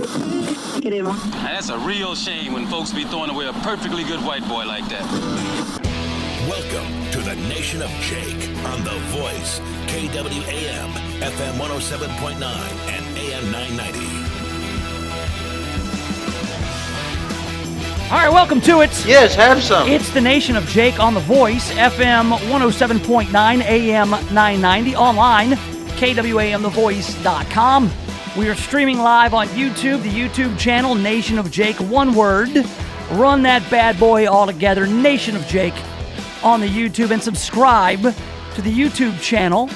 Now, that's a real shame when folks be throwing away a perfectly good white boy like that. Welcome to the Nation of Jake on The Voice, KWAM, FM 107.9 and AM 990. All right, welcome to it. Yes, have some. It's the Nation of Jake on The Voice, FM 107.9, AM 990, online, KWAMTheVoice.com. We are streaming live on YouTube, the YouTube channel, Nation of Jake, one word. Run that bad boy all together, Nation of Jake, on the YouTube, and subscribe to the YouTube channel.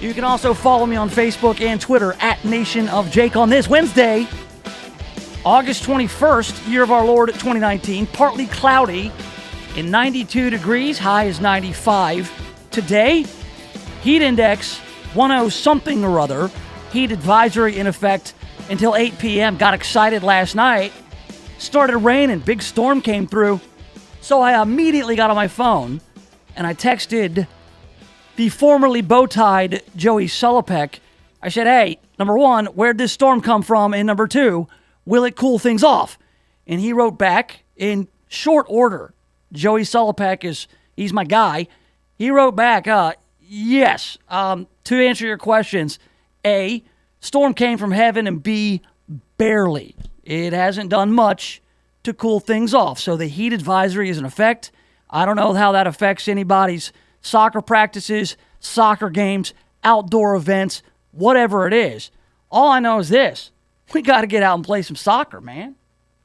You can also follow me on Facebook and Twitter at Nation of Jake on this Wednesday, August 21st, year of our Lord 2019, partly cloudy and 92 degrees, high is 95. Today, heat index 10 something or other, heat advisory in effect until 8 p.m. Got excited last night, started raining, big storm came through, so I immediately got on my phone and I texted the formerly bow-tied Joey Sullipeck. I said, hey, number one, where'd this storm come from? And number two, will it cool things off? And he wrote back in short order. Joey Sullipeck he's my guy. He wrote back, yes, to answer your questions, A, storm came from heaven, and B, barely. It hasn't done much to cool things off. So the heat advisory is in effect. I don't know how that affects anybody's soccer practices, soccer games, outdoor events, whatever it is. All I know is this. We got to get out and play some soccer, man.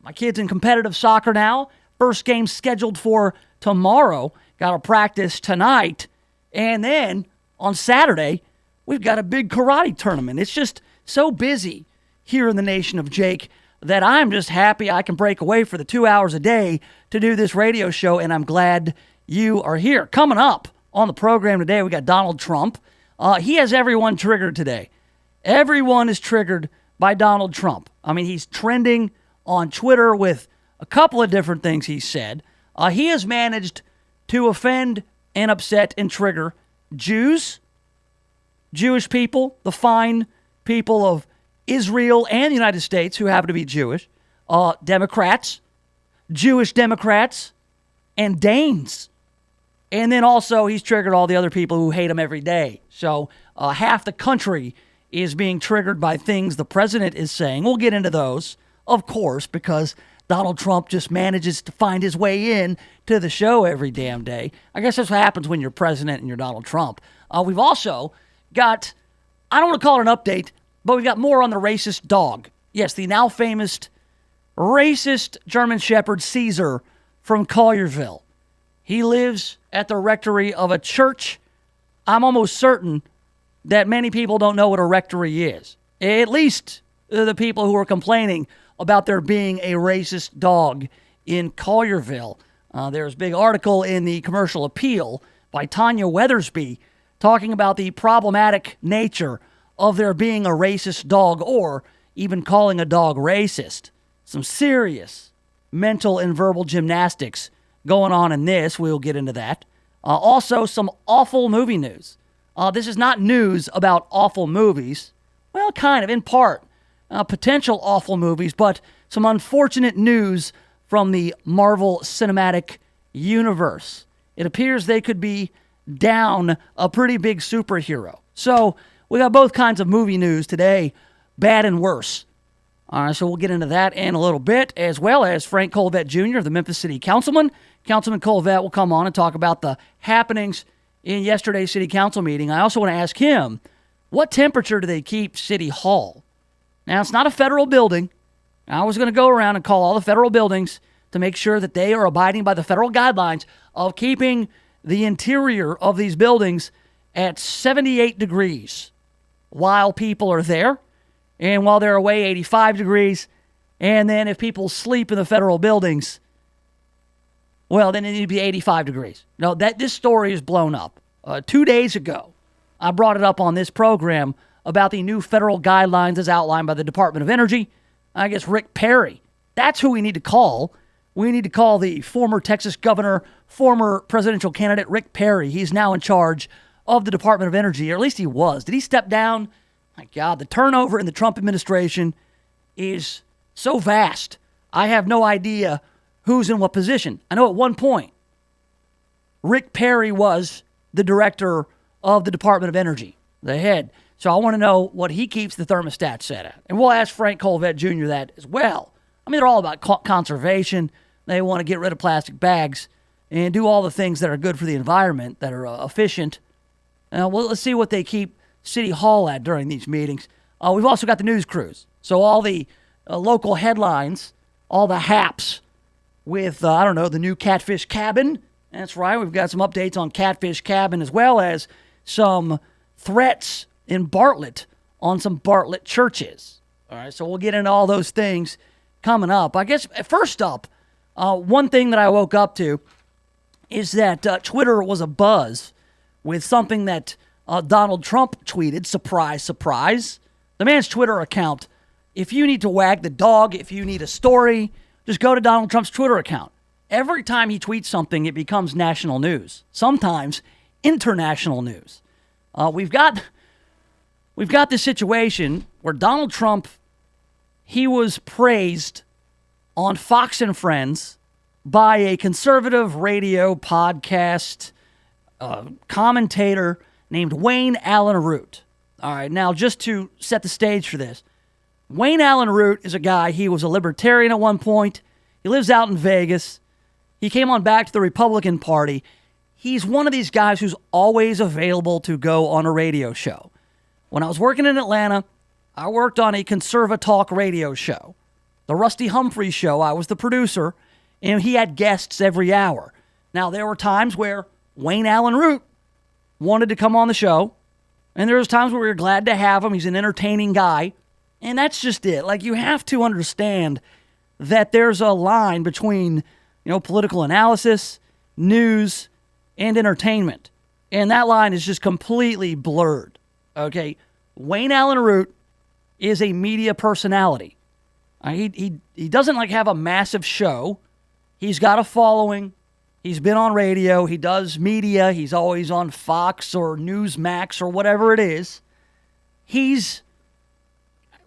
My kid's in competitive soccer now. First game scheduled for tomorrow. Got to practice tonight. And then on Saturday, we've got a big karate tournament. It's just so busy here in the Nation of Jake that I'm just happy I can break away for the 2 hours a day to do this radio show, and I'm glad you are here. Coming up on the program today, we got Donald Trump. He has everyone triggered today. Everyone is triggered by Donald Trump. I mean, he's trending on Twitter with a couple of different things he said. He has managed to offend and upset and trigger Jews, Jewish people, the fine people of Israel and the United States who happen to be Jewish, Democrats, Jewish Democrats, and Danes. And then also he's triggered all the other people who hate him every day. So half the country is being triggered by things the president is saying. We'll get into those, of course, because Donald Trump just manages to find his way in to the show every damn day. I guess that's what happens when you're president and you're Donald Trump. We've also got, I don't want to call it an update, but we've got more on the racist dog. Yes, the now famous racist German Shepherd Caesar from Collierville. He lives at the rectory of a church. I'm almost certain that many people don't know what a rectory is. At least the people who are complaining about there being a racist dog in Collierville. There's a big article in the Commercial Appeal by Tanya Weathersby talking about the problematic nature of there being a racist dog, or even calling a dog racist. Some serious mental and verbal gymnastics going on in this. We'll get into that. Also, some awful movie news. This is not news about awful movies. Well, kind of, in part. Potential awful movies, but some unfortunate news from the Marvel Cinematic Universe. It appears they could be down a pretty big superhero. So we got both kinds of movie news today, bad and worse. All right, so we'll get into that in a little bit, as well as Frank Colvett Jr., the Memphis City Councilman. Councilman Colvett will come on and talk about the happenings in yesterday's City Council meeting. I also want to ask him, what temperature do they keep City Hall? Now, it's not a federal building. I was going to go around and call all the federal buildings to make sure that they are abiding by the federal guidelines of keeping the interior of these buildings at 78 degrees while people are there, and while they're away, 85 degrees. And then if people sleep in the federal buildings, well, then it need to be 85 degrees. No, this story is blown up. 2 days ago, I brought it up on this program about the new federal guidelines as outlined by the Department of Energy. I guess Rick Perry. That's who we need to call. We need to call the former Texas governor, former presidential candidate Rick Perry. He's now in charge of the Department of Energy, or at least he was. Did he step down? My God, the turnover in the Trump administration is so vast. I have no idea who's in what position. I know at one point, Rick Perry was the director of the Department of Energy, the head. So I want to know what he keeps the thermostat set at. And we'll ask Frank Colvett Jr. that as well. I mean, they're all about conservation. They want to get rid of plastic bags and do all the things that are good for the environment, that are efficient. Well, let's see what they keep City Hall at during these meetings. We've also got the news crews. So all the local headlines, all the haps with, the new Catfish Cabin. That's right. We've got some updates on Catfish Cabin as well as some threats in Bartlett on some Bartlett churches. All right, so we'll get into all those things coming up. I guess first up, one thing that I woke up to is that Twitter was abuzz with something that Donald Trump tweeted. Surprise, surprise. The man's Twitter account, if you need to wag the dog, if you need a story, just go to Donald Trump's Twitter account. Every time he tweets something, it becomes national news, sometimes international news. We've got this situation where Donald Trump, he was praised on Fox and Friends by a conservative radio podcast commentator named Wayne Allen Root. All right, now just to set the stage for this, Wayne Allen Root is a guy, he was a libertarian at one point. He lives out in Vegas. He came on back to the Republican Party. He's one of these guys who's always available to go on a radio show. When I was working in Atlanta, I worked on a conserva-talk radio show. The Rusty Humphreys show, I was the producer, and he had guests every hour. Now, there were times where Wayne Allen Root wanted to come on the show, and there was times where we were glad to have him. He's an entertaining guy, and that's just it. Like, you have to understand that there's a line between, political analysis, news, and entertainment. And that line is just completely blurred. Okay? Wayne Allen Root is a media personality. He doesn't have a massive show. He's got a following. He's been on radio. He does media. He's always on Fox or Newsmax or whatever it is. He's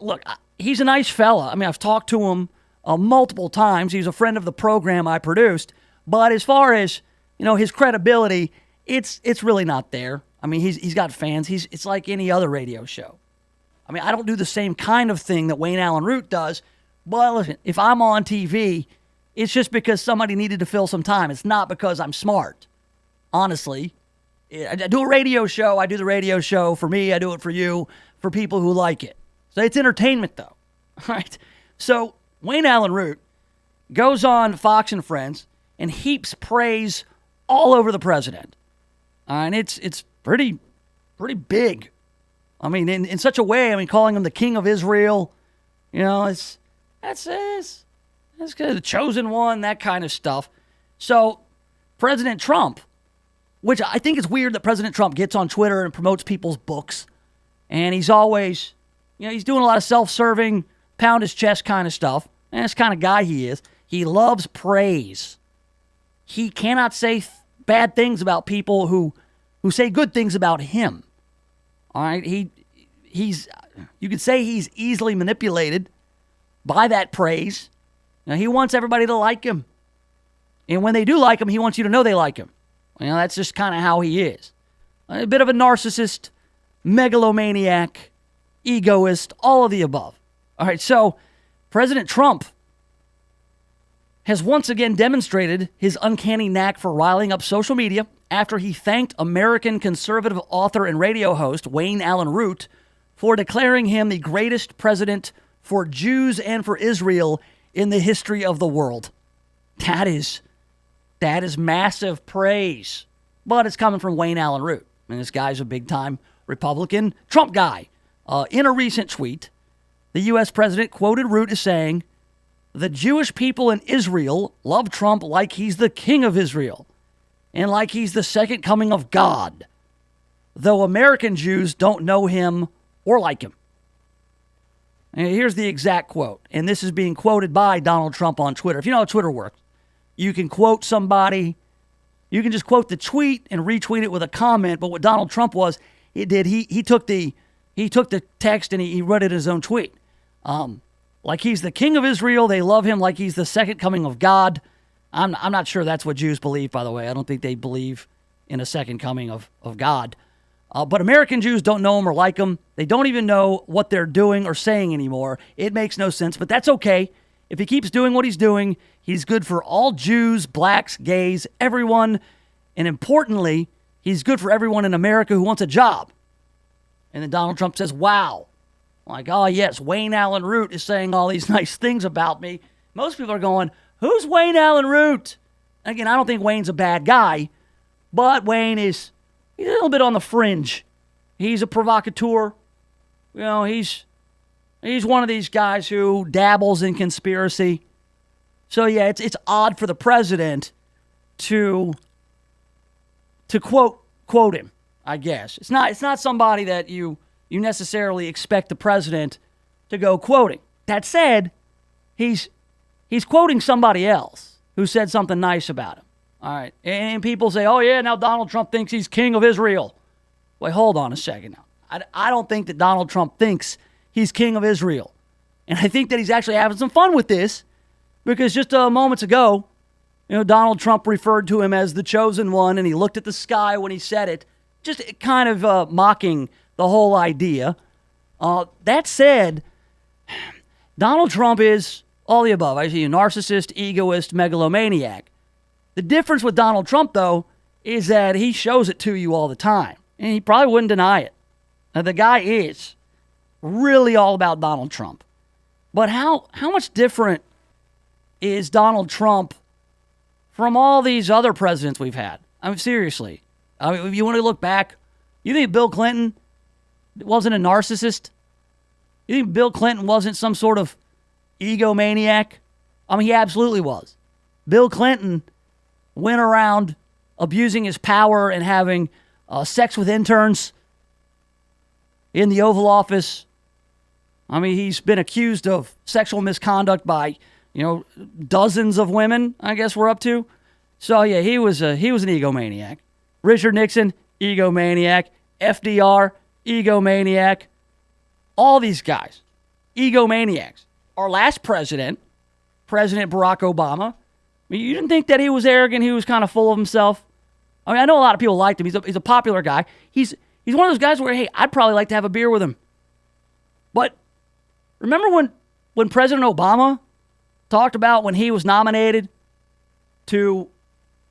a nice fella. I mean, I've talked to him multiple times. He's a friend of the program I produced. But as far as, his credibility, it's really not there. I mean, he's got fans. It's like any other radio show. I mean, I don't do the same kind of thing that Wayne Allen Root does. But listen, if I'm on TV, it's just because somebody needed to fill some time. It's not because I'm smart. Honestly, I do a radio show. I do the radio show for me. I do it for you, for people who like it. So it's entertainment, though. All right. So Wayne Allen Root goes on Fox and Friends and heaps praise all over the president. And it's pretty big. I mean, in such a way, calling him the king of Israel, that's good, the chosen one, that kind of stuff. So President Trump, which I think is weird that President Trump gets on Twitter and promotes people's books. And he's always, he's doing a lot of self-serving, pound his chest kind of stuff. And that's the kind of guy he is. He loves praise. He cannot say bad things about people who say good things about him. All right, you could say he's easily manipulated by that praise. Now, he wants everybody to like him. And when they do like him, he wants you to know they like him. That's just kind of how he is. A bit of a narcissist, megalomaniac, egoist, all of the above. All right, so President Trump has once again demonstrated his uncanny knack for riling up social media after he thanked American conservative author and radio host Wayne Allen Root for declaring him the greatest president for Jews and for Israel in the history of the world. That is massive praise. But it's coming from Wayne Allen Root. And this guy's a big-time Republican Trump guy. In a recent tweet, the U.S. president quoted Root as saying, "The Jewish people in Israel love Trump like he's the king of Israel and like he's the second coming of God, though American Jews don't know him or like him." And here's the exact quote, and this is being quoted by Donald Trump on Twitter. If you know how Twitter works, you can quote somebody, you can just quote the tweet and retweet it with a comment, but what Donald Trump he took the text and he wrote it in his own tweet. like he's the king of Israel. They love him like he's the second coming of God. I'm not sure that's what Jews believe, by the way. I don't think they believe in a second coming of God. But American Jews don't know him or like him. They don't even know what they're doing or saying anymore. It makes no sense, but that's okay. If he keeps doing what he's doing, he's good for all Jews, blacks, gays, everyone. And importantly, he's good for everyone in America who wants a job. And then Donald Trump says, wow. Like, oh, yes, Wayne Allen Root is saying all these nice things about me. Most people are going, who's Wayne Allen Root? Again, I don't think Wayne's a bad guy, but Wayne he's a little bit on the fringe. He's a provocateur. You know, he's one of these guys who dabbles in conspiracy. So, yeah, it's odd for the president to quote him, I guess. It's not somebody that you necessarily expect the president to go quoting. That said, he's quoting somebody else who said something nice about him. All right. And people say, oh, yeah, now Donald Trump thinks he's king of Israel. Wait, hold on a second now. I don't think that Donald Trump thinks he's king of Israel. And I think that he's actually having some fun with this because just moments ago, Donald Trump referred to him as the chosen one, and he looked at the sky when he said it, just kind of mocking the whole idea. That said, Donald Trump is all the above. I see a narcissist, egoist, megalomaniac. The difference with Donald Trump, though, is that he shows it to you all the time, and he probably wouldn't deny it. Now, the guy is really all about Donald Trump. But how much different is Donald Trump from all these other presidents we've had? I mean, seriously. I mean, if you want to look back, you think Bill Clinton wasn't a narcissist? You think Bill Clinton wasn't some sort of egomaniac? I mean, he absolutely was. Bill Clinton went around abusing his power and having sex with interns in the Oval Office. I mean, he's been accused of sexual misconduct by, dozens of women, I guess we're up to. So, yeah, he was an egomaniac. Richard Nixon, egomaniac. FDR, egomaniac. All these guys, egomaniacs. Our last president, President Barack Obama, I mean, you didn't think that he was arrogant, he was kind of full of himself? I mean, I know a lot of people liked him. He's a popular guy. He's one of those guys where, hey, I'd probably like to have a beer with him. But remember when President Obama talked about when he was nominated to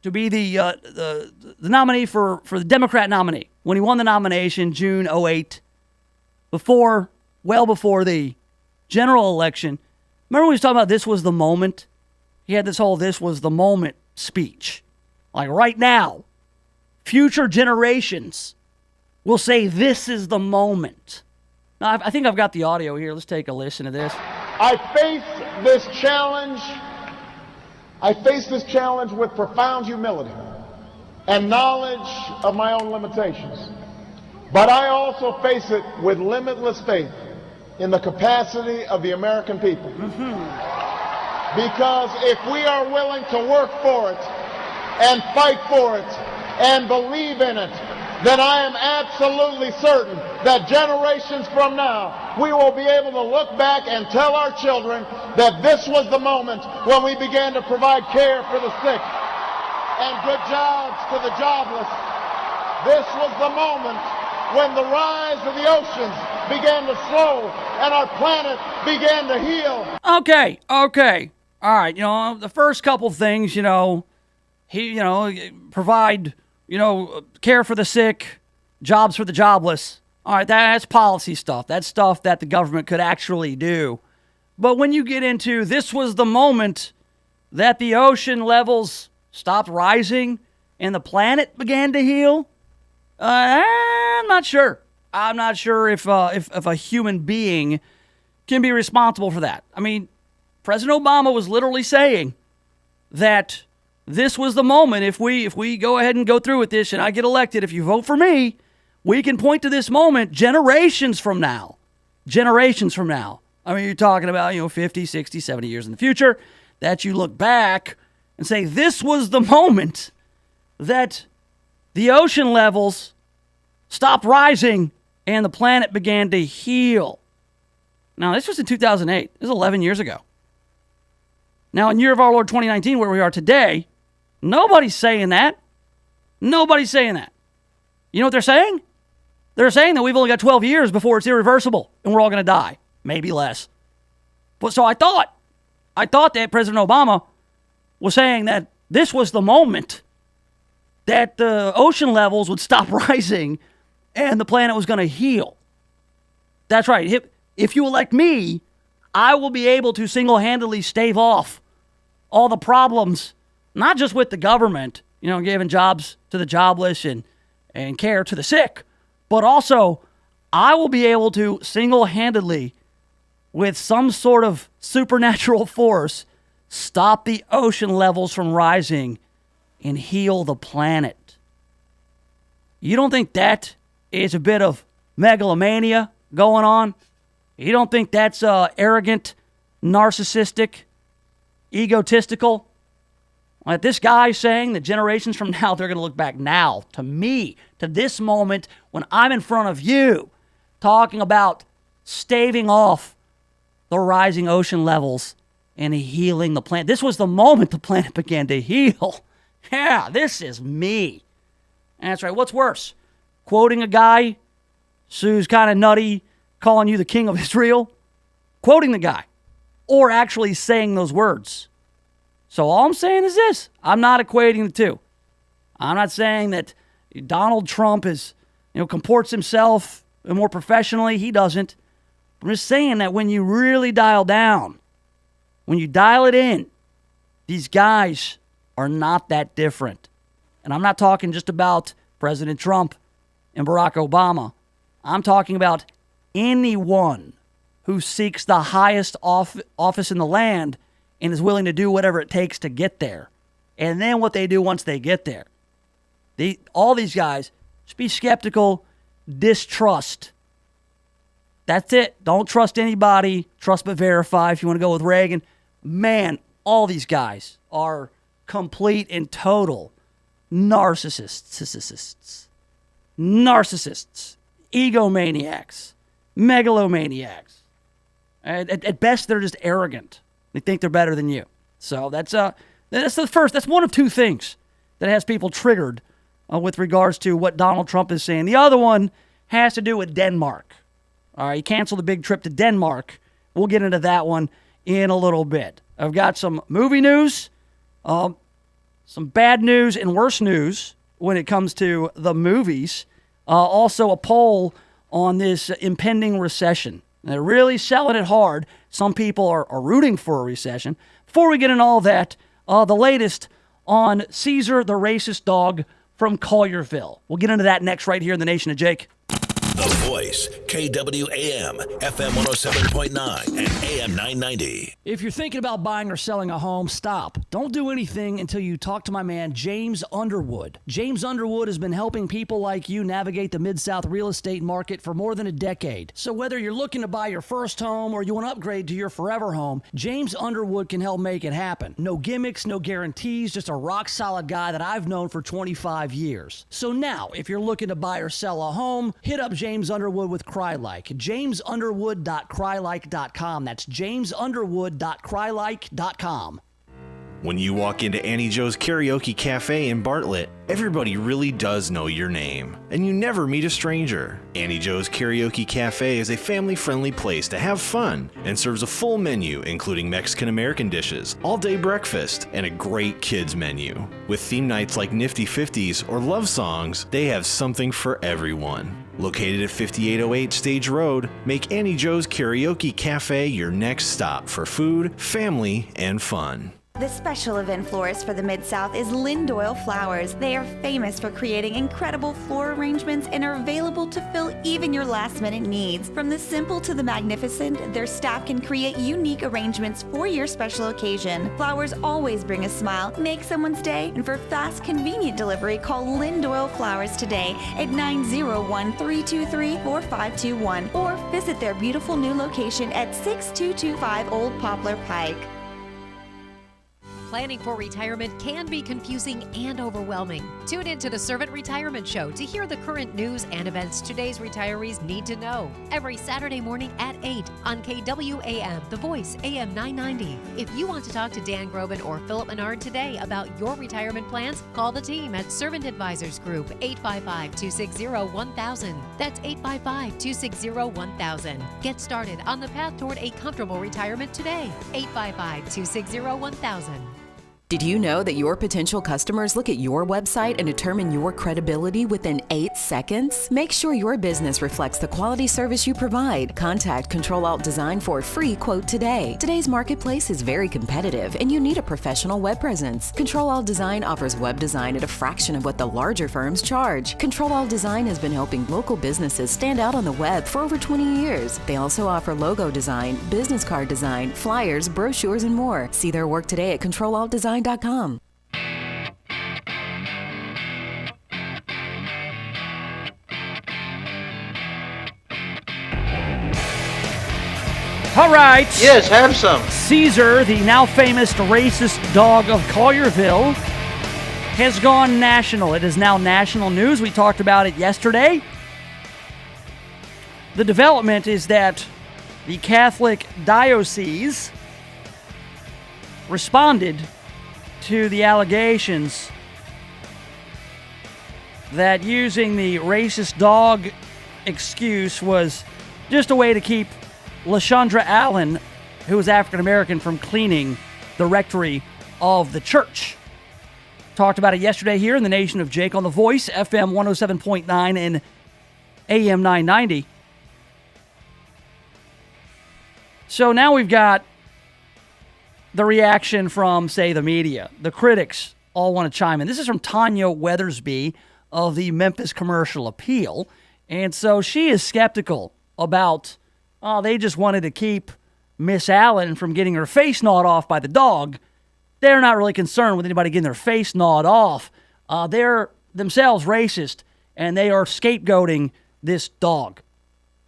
be the nominee for the Democrat nominee, when he won the nomination June 2008, well before the general election. Remember when he was talking about this was the moment? He had this whole this was the moment speech. Like right now, future generations will say this is the moment. Now, I think I've got the audio here. Let's take a listen to this. I face this challenge with profound humility and knowledge of my own limitations. But I also face it with limitless faith in the capacity of the American people. Because if we are willing to work for it and fight for it and believe in it, then I am absolutely certain that generations from now, we will be able to look back and tell our children that this was the moment when we began to provide care for the sick and good jobs to the jobless. This was the moment when the rise of the oceans began to slow and our planet began to heal. Okay. All right, the first couple things, he, provide, care for the sick, jobs for the jobless. All right, that's policy stuff. That's stuff that the government could actually do. But when you get into this was the moment that the ocean levels stopped rising and the planet began to heal, I'm not sure. I'm not sure if a human being can be responsible for that. I mean, President Obama was literally saying that this was the moment. If we go ahead and go through with this and I get elected, if you vote for me, we can point to this moment generations from now. Generations from now. I mean, you're talking about, 50, 60, 70 years in the future, that you look back and say, this was the moment that the ocean levels stopped rising and the planet began to heal. Now, this was in 2008. This is 11 years ago. Now, in year of our Lord 2019, where we are today, nobody's saying that. Nobody's saying that. You know what they're saying? They're saying that we've only got 12 years before it's irreversible and we're all going to die. Maybe less. But so I thought that President Obama was saying that this was the moment that the ocean levels would stop rising and the planet was going to heal. That's right. If you elect me, I will be able to single-handedly stave off all the problems, not just with the government, giving jobs to the jobless and care to the sick, but also I will be able to single-handedly, with some sort of supernatural force, stop the ocean levels from rising and heal the planet. You don't think that is a bit of megalomania going on? You don't think that's arrogant, narcissistic, egotistical? Like this guy saying that generations from now, they're going to look back now to me, to this moment when I'm in front of you, talking about staving off the rising ocean levels and healing the planet. This was the moment the planet began to heal. Yeah, this is me. And that's right. What's worse? Quoting a guy who's kind of nutty, calling you the king of Israel? Quoting the guy. Or actually saying those words. So all I'm saying is this. I'm not equating the two. I'm not saying that Donald Trump comports himself more professionally. He doesn't. I'm just saying that when you really dial down, when you dial it in, these guys are not that different. And I'm not talking just about President Trump and Barack Obama. I'm talking about anyone who seeks the highest office in the land and is willing to do whatever it takes to get there. And then what they do once they get there. All these guys, just be skeptical, distrust. That's it. Don't trust anybody. Trust but verify if you want to go with Reagan. Man, all these guys are complete and total narcissists, egomaniacs, megalomaniacs. At best, they're just arrogant. They think they're better than you. So that's the first. That's one of two things that has people triggered with regards to what Donald Trump is saying. The other one has to do with Denmark. All right, he canceled a big trip to Denmark. We'll get into that one in a little bit. I've got some movie news, some bad news and worse news when it comes to the movies. Also a poll on this impending recession. They're really selling it hard. Some people are rooting for a recession. Before we get into all that, the latest on Caesar the racist dog from Collierville. We'll get into that next right here in the Nation of Jake. The Voice, KWAM, FM 107.9 and AM 990. If you're thinking about buying or selling a home, stop. Don't do anything until you talk to my man, James Underwood. James Underwood has been helping people like you navigate the Mid-South real estate market for more than a decade. So whether you're looking to buy your first home or you want to upgrade to your forever home, James Underwood can help make it happen. No gimmicks, no guarantees, just a rock-solid guy that I've known for 25 years. So now, if you're looking to buy or sell a home, hit up James Underwood with CryLike. JamesUnderwood.CryLike.com. That's JamesUnderwood.CryLike.com. When you walk into Annie Joe's Karaoke Cafe in Bartlett, everybody really does know your name, and you never meet a stranger. Annie Joe's Karaoke Cafe is a family-friendly place to have fun and serves a full menu including Mexican-American dishes, all-day breakfast, and a great kids menu. With theme nights like Nifty 50s or love songs, they have something for everyone. Located at 5808 Stage Road, make Annie Joe's Karaoke Cafe your next stop for food, family, and fun. The special event florist for the Mid-South is Lynn Doyle Flowers. They are famous for creating incredible floral arrangements and are available to fill even your last-minute needs. From the simple to the magnificent, their staff can create unique arrangements for your special occasion. Flowers always bring a smile, make someone's day, and for fast, convenient delivery, call Lynn Doyle Flowers today at 901-323-4521 or visit their beautiful new location at 6225 Old Poplar Pike. planning for retirement can be confusing and overwhelming. Tune in to the Servant Retirement Show to hear the current news and events today's retirees need to know. Every Saturday morning at 8 on KWAM, The Voice, AM 990. If you want to talk to Dan Groban or Philip Menard today about your retirement plans, call the team at Servant Advisors Group, 855-260-1000. That's 855-260-1000. Get started on the path toward a comfortable retirement today. 855-260-1000. Did you know that your potential customers look at your website and determine your credibility within 8 seconds? Make sure your business reflects the quality service you provide. Contact Control-Alt Design for a free quote today. Today's marketplace is very competitive and you need a professional web presence. Control-Alt Design offers web design at a fraction of what the larger firms charge. Control-Alt Design has been helping local businesses stand out on the web for over 20 years. They also offer logo design, business card design, flyers, brochures, and more. See their work today at ControlAltDesign.com. All right. Yes, have some. Caesar, the now famous racist dog of Collierville, has gone national. It is now national news. We talked about it yesterday. The development is that the Catholic diocese responded to the allegations that using the racist dog excuse was just a way to keep LaShondra Allen, who is African American, from cleaning the rectory of the church. Talked about it yesterday here in the Nation of Jake on The Voice, FM 107.9 and AM 990. So now we've got the reaction from, say, the media. The critics all want to chime in. This is from Tanya Weathersby of the Memphis Commercial Appeal. And so she is skeptical about, they just wanted to keep Miss Allen from getting her face gnawed off by the dog. They're not really concerned with anybody getting their face gnawed off. They're themselves racist, and they are scapegoating this dog.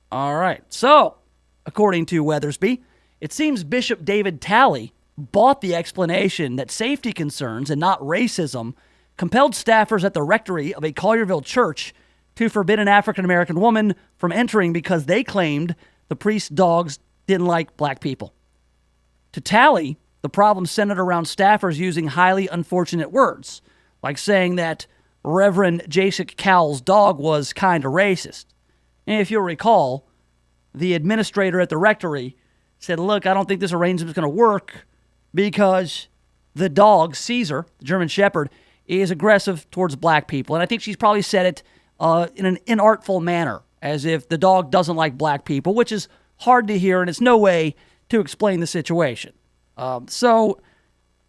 All right. So, according to Weathersby, it seems Bishop David Talley bought the explanation that safety concerns and not racism compelled staffers at the rectory of a Collierville church to forbid an African-American woman from entering because they claimed the priest's dogs didn't like black people. To Talley, the problem centered around staffers using highly unfortunate words, like saying that Reverend Jasek Cowell's dog was kind of racist. And if you'll recall, the administrator at the rectory said, look, I don't think this arrangement is going to work because the dog, Caesar, the German Shepherd, is aggressive towards black people. And I think she's probably said it in an inartful manner, as if the dog doesn't like black people, which is hard to hear, and it's no way to explain the situation. So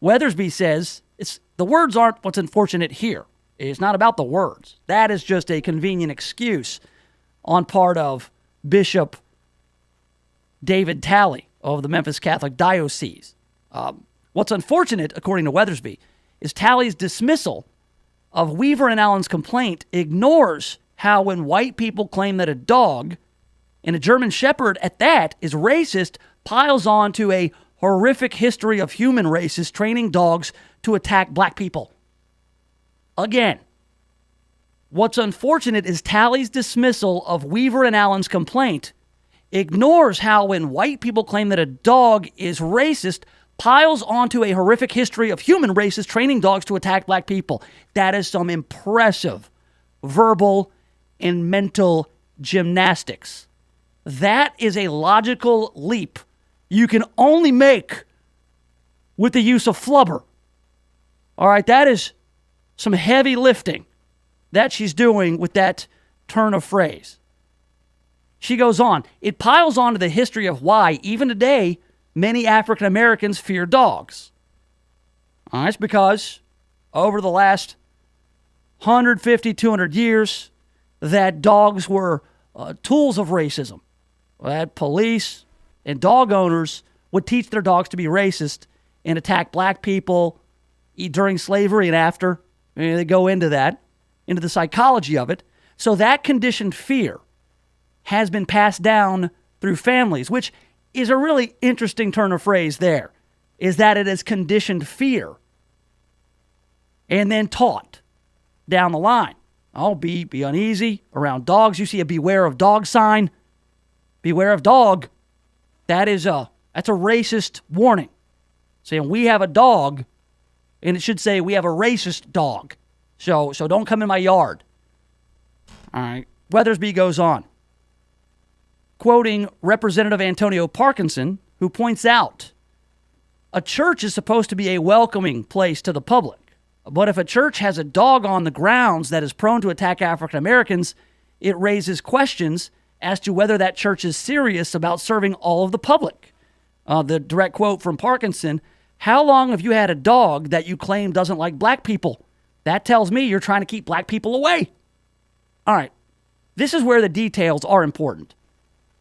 Weathersby says the words aren't what's unfortunate here. It's not about the words. That is just a convenient excuse on part of Bishop David Talley of the Memphis Catholic Diocese. What's unfortunate, according to Weathersby, is Talley's dismissal of Weaver and Allen's complaint ignores how when white people claim that a dog, and a German Shepherd at that, is racist, piles on to a horrific history of human races training dogs to attack black people. Again, what's unfortunate is Talley's dismissal of Weaver and Allen's complaint ignores how when white people claim that a dog is racist, piles onto a horrific history of human races training dogs to attack black people. That is some impressive verbal and mental gymnastics. That is a logical leap you can only make with the use of flubber. All right, that is some heavy lifting that she's doing with that turn of phrase. She goes on, it piles onto the history of why, even today, many African Americans fear dogs. All right, it's because over the last 150, 200 years, that dogs were tools of racism. That police and dog owners would teach their dogs to be racist and attack black people during slavery and after. They go into that, into the psychology of it. So that conditioned fear has been passed down through families, which is a really interesting turn of phrase there, is that it is conditioned fear. and then taught down the line. Oh, be uneasy around dogs. You see a beware of dog sign. Beware of dog. That's a racist warning. Saying we have a dog, and it should say we have a racist dog. So don't come in my yard. All right. Weathersby goes on, quoting Representative Antonio Parkinson, who points out, a church is supposed to be a welcoming place to the public. But if a church has a dog on the grounds that is prone to attack African Americans, it raises questions as to whether that church is serious about serving all of the public. The direct quote from Parkinson, how long have you had a dog that you claim doesn't like black people? That tells me you're trying to keep black people away. All right. This is where the details are important.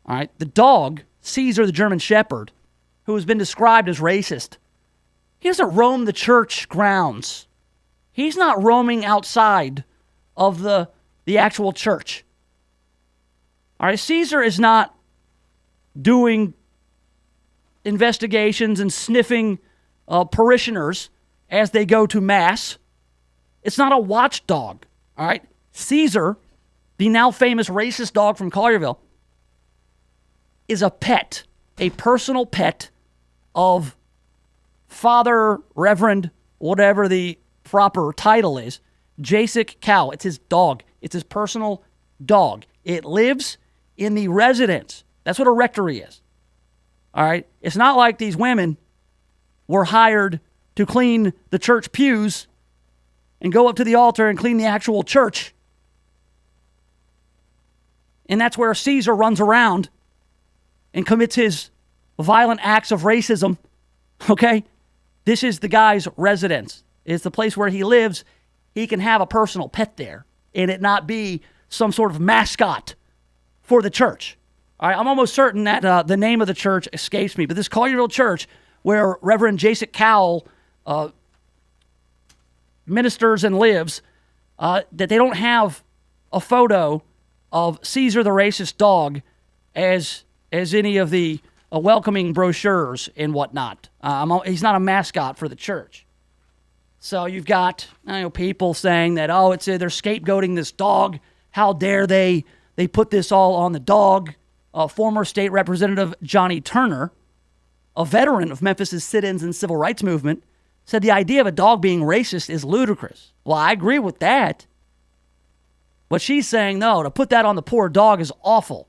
All right. The dog, Caesar the German Shepherd, who has been described as racist, he doesn't roam the church grounds. He's not roaming outside of the actual church. All right. Caesar is not doing investigations and sniffing parishioners as they go to mass. It's not a watchdog. All right. Caesar, the now famous racist dog from Collierville, is a pet, a personal pet of Father, Reverend, whatever the proper title is, Jasek Cow. It's his dog. It's his personal dog. It lives in the residence. That's what a rectory is. All right? It's not like these women were hired to clean the church pews and go up to the altar and clean the actual church. And that's where Caesar runs around and commits his violent acts of racism. Okay? This is the guy's residence. It's the place where he lives. He can have a personal pet there and it not be some sort of mascot for the church. All right, I'm almost certain that the name of the church escapes me, but this Collierville church where Reverend Jasek Cowell ministers and lives, that they don't have a photo of Caesar the racist dog as any of the welcoming brochures and whatnot. He's not a mascot for the church. So you've got people saying that, they're scapegoating this dog. How dare they put this all on the dog? Former state representative Johnny Turner, a veteran of Memphis' sit-ins and civil rights movement, said the idea of a dog being racist is ludicrous. Well, I agree with that. But she's saying, no, to put that on the poor dog is awful.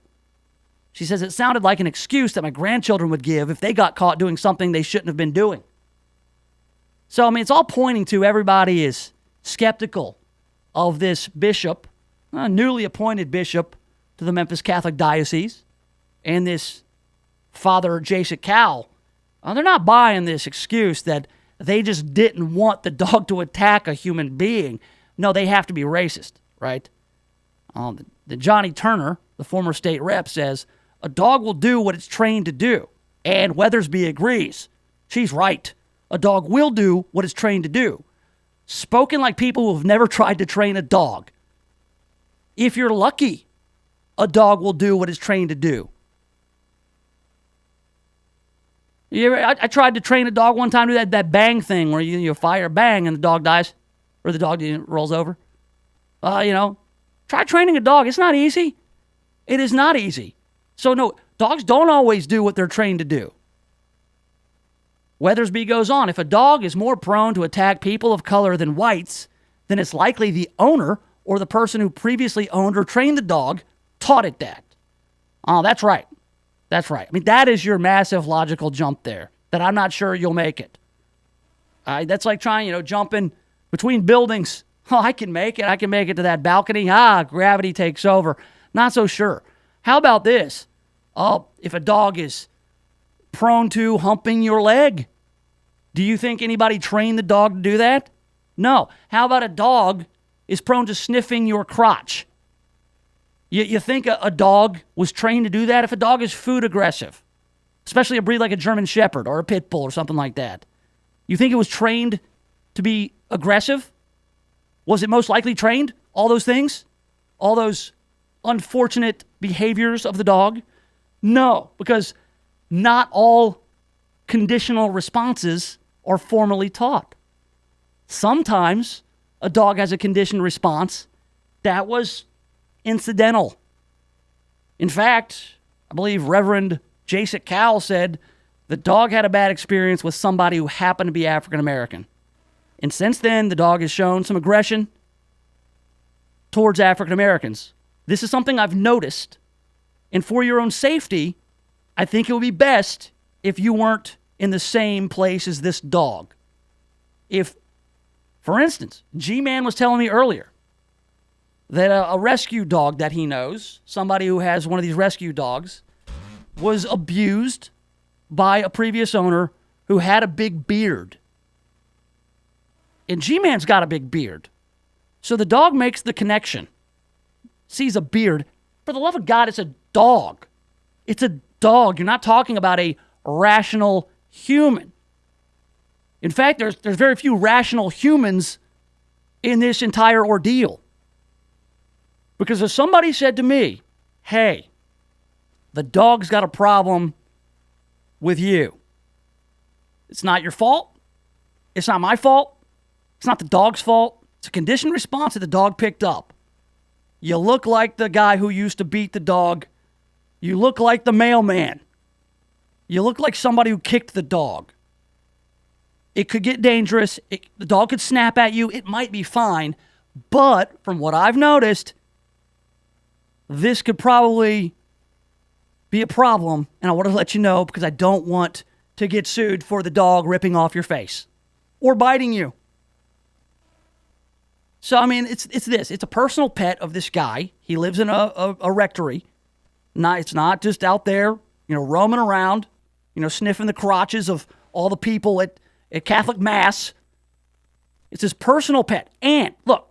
She says it sounded like an excuse that my grandchildren would give if they got caught doing something they shouldn't have been doing. So, it's all pointing to everybody is skeptical of this bishop, newly appointed bishop to the Memphis Catholic Diocese, and this Father Jasek Cowell. They're not buying this excuse that they just didn't want the dog to attack a human being. No, they have to be racist, right? The Johnny Turner, the former state rep, says, a dog will do what it's trained to do. And Weathersby agrees. She's right. A dog will do what it's trained to do. Spoken like people who have never tried to train a dog. If you're lucky, a dog will do what it's trained to do. I tried to train a dog one time to do that bang thing where you fire bang and the dog dies or the dog rolls over. Try training a dog. It's not easy. It is not easy. So no, dogs don't always do what they're trained to do. Weathersby goes on, if a dog is more prone to attack people of color than whites, then it's likely the owner or the person who previously owned or trained the dog taught it that. Oh, that's right. That's right. That is your massive logical jump there that I'm not sure you'll make it. That's like trying, jumping between buildings. Oh, I can make it. I can make it to that balcony. Gravity takes over. Not so sure. How about this? If a dog is prone to humping your leg, do you think anybody trained the dog to do that? No. How about a dog is prone to sniffing your crotch? You think a dog was trained to do that? If a dog is food aggressive, especially a breed like a German Shepherd or a Pit Bull or something like that, you think it was trained to be aggressive? Was it most likely trained? All those things? All those unfortunate behaviors of the dog? No, because not all conditional responses are formally taught. Sometimes a dog has a conditioned response. That was incidental. In fact, I believe Reverend Jason Cowell said the dog had a bad experience with somebody who happened to be African American. And since then, the dog has shown some aggression towards African Americans. This is something I've noticed. And for your own safety, I think it would be best if you weren't in the same place as this dog. If, for instance, G-Man was telling me earlier that a rescue dog that he knows, somebody who has one of these rescue dogs, was abused by a previous owner who had a big beard. And G-Man's got a big beard. So the dog makes the connection, sees a beard. For the love of God, it's a dog. It's a dog. You're not talking about a rational human. In fact, there's very few rational humans in this entire ordeal. Because if somebody said to me, hey, the dog's got a problem with you, it's not your fault. It's not my fault. It's not the dog's fault. It's a conditioned response that the dog picked up. You look like the guy who used to beat the dog. You look like the mailman. You look like somebody who kicked the dog. It could get dangerous. The dog could snap at you. It might be fine. But from what I've noticed, this could probably be a problem. And I want to let you know because I don't want to get sued for the dog ripping off your face or biting you. So, I mean, it's this. It's a personal pet of this guy. He lives in a rectory. It's not just out there, roaming around, sniffing the crotches of all the people at Catholic Mass. It's his personal pet. And, look,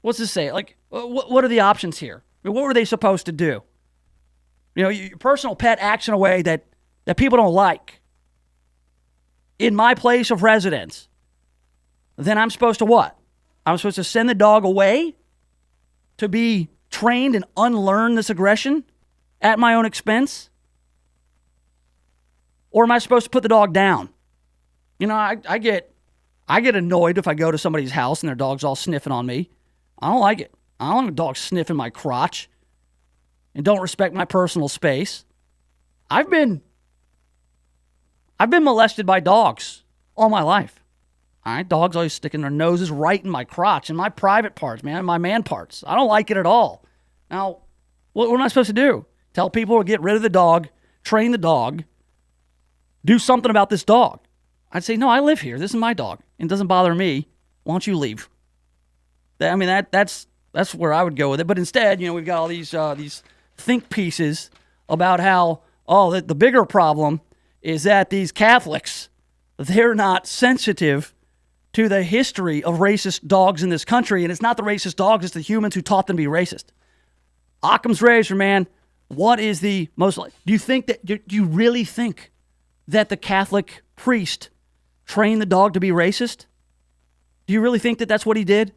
what's this say? Like, what are the options here? I mean, what were they supposed to do? Your personal pet acts in a way that people don't like. In my place of residence, then I'm supposed to what? I'm supposed to send the dog away to be trained and unlearn this aggression at my own expense? Or am I supposed to put the dog down? I get annoyed if I go to somebody's house and their dog's all sniffing on me. I don't like it. I don't want a dog sniffing my crotch and don't respect my personal space. I've been molested by dogs all my life. All right, dogs always sticking their noses right in my crotch and my private parts, man, my man parts. I don't like it at all. Now, what am I supposed to do? Tell people to get rid of the dog, train the dog, do something about this dog. I'd say, no, I live here. This is my dog. It doesn't bother me. Why don't you leave? I mean, that's where I would go with it. But instead, we've got all these think pieces about how, the bigger problem is that these Catholics, they're not sensitive to the history of racist dogs in this country. And it's not the racist dogs, it's the humans who taught them to be racist. Occam's razor, man. What is the most... Do you really think that the Catholic priest trained the dog to be racist? Do you really think that that's what he did?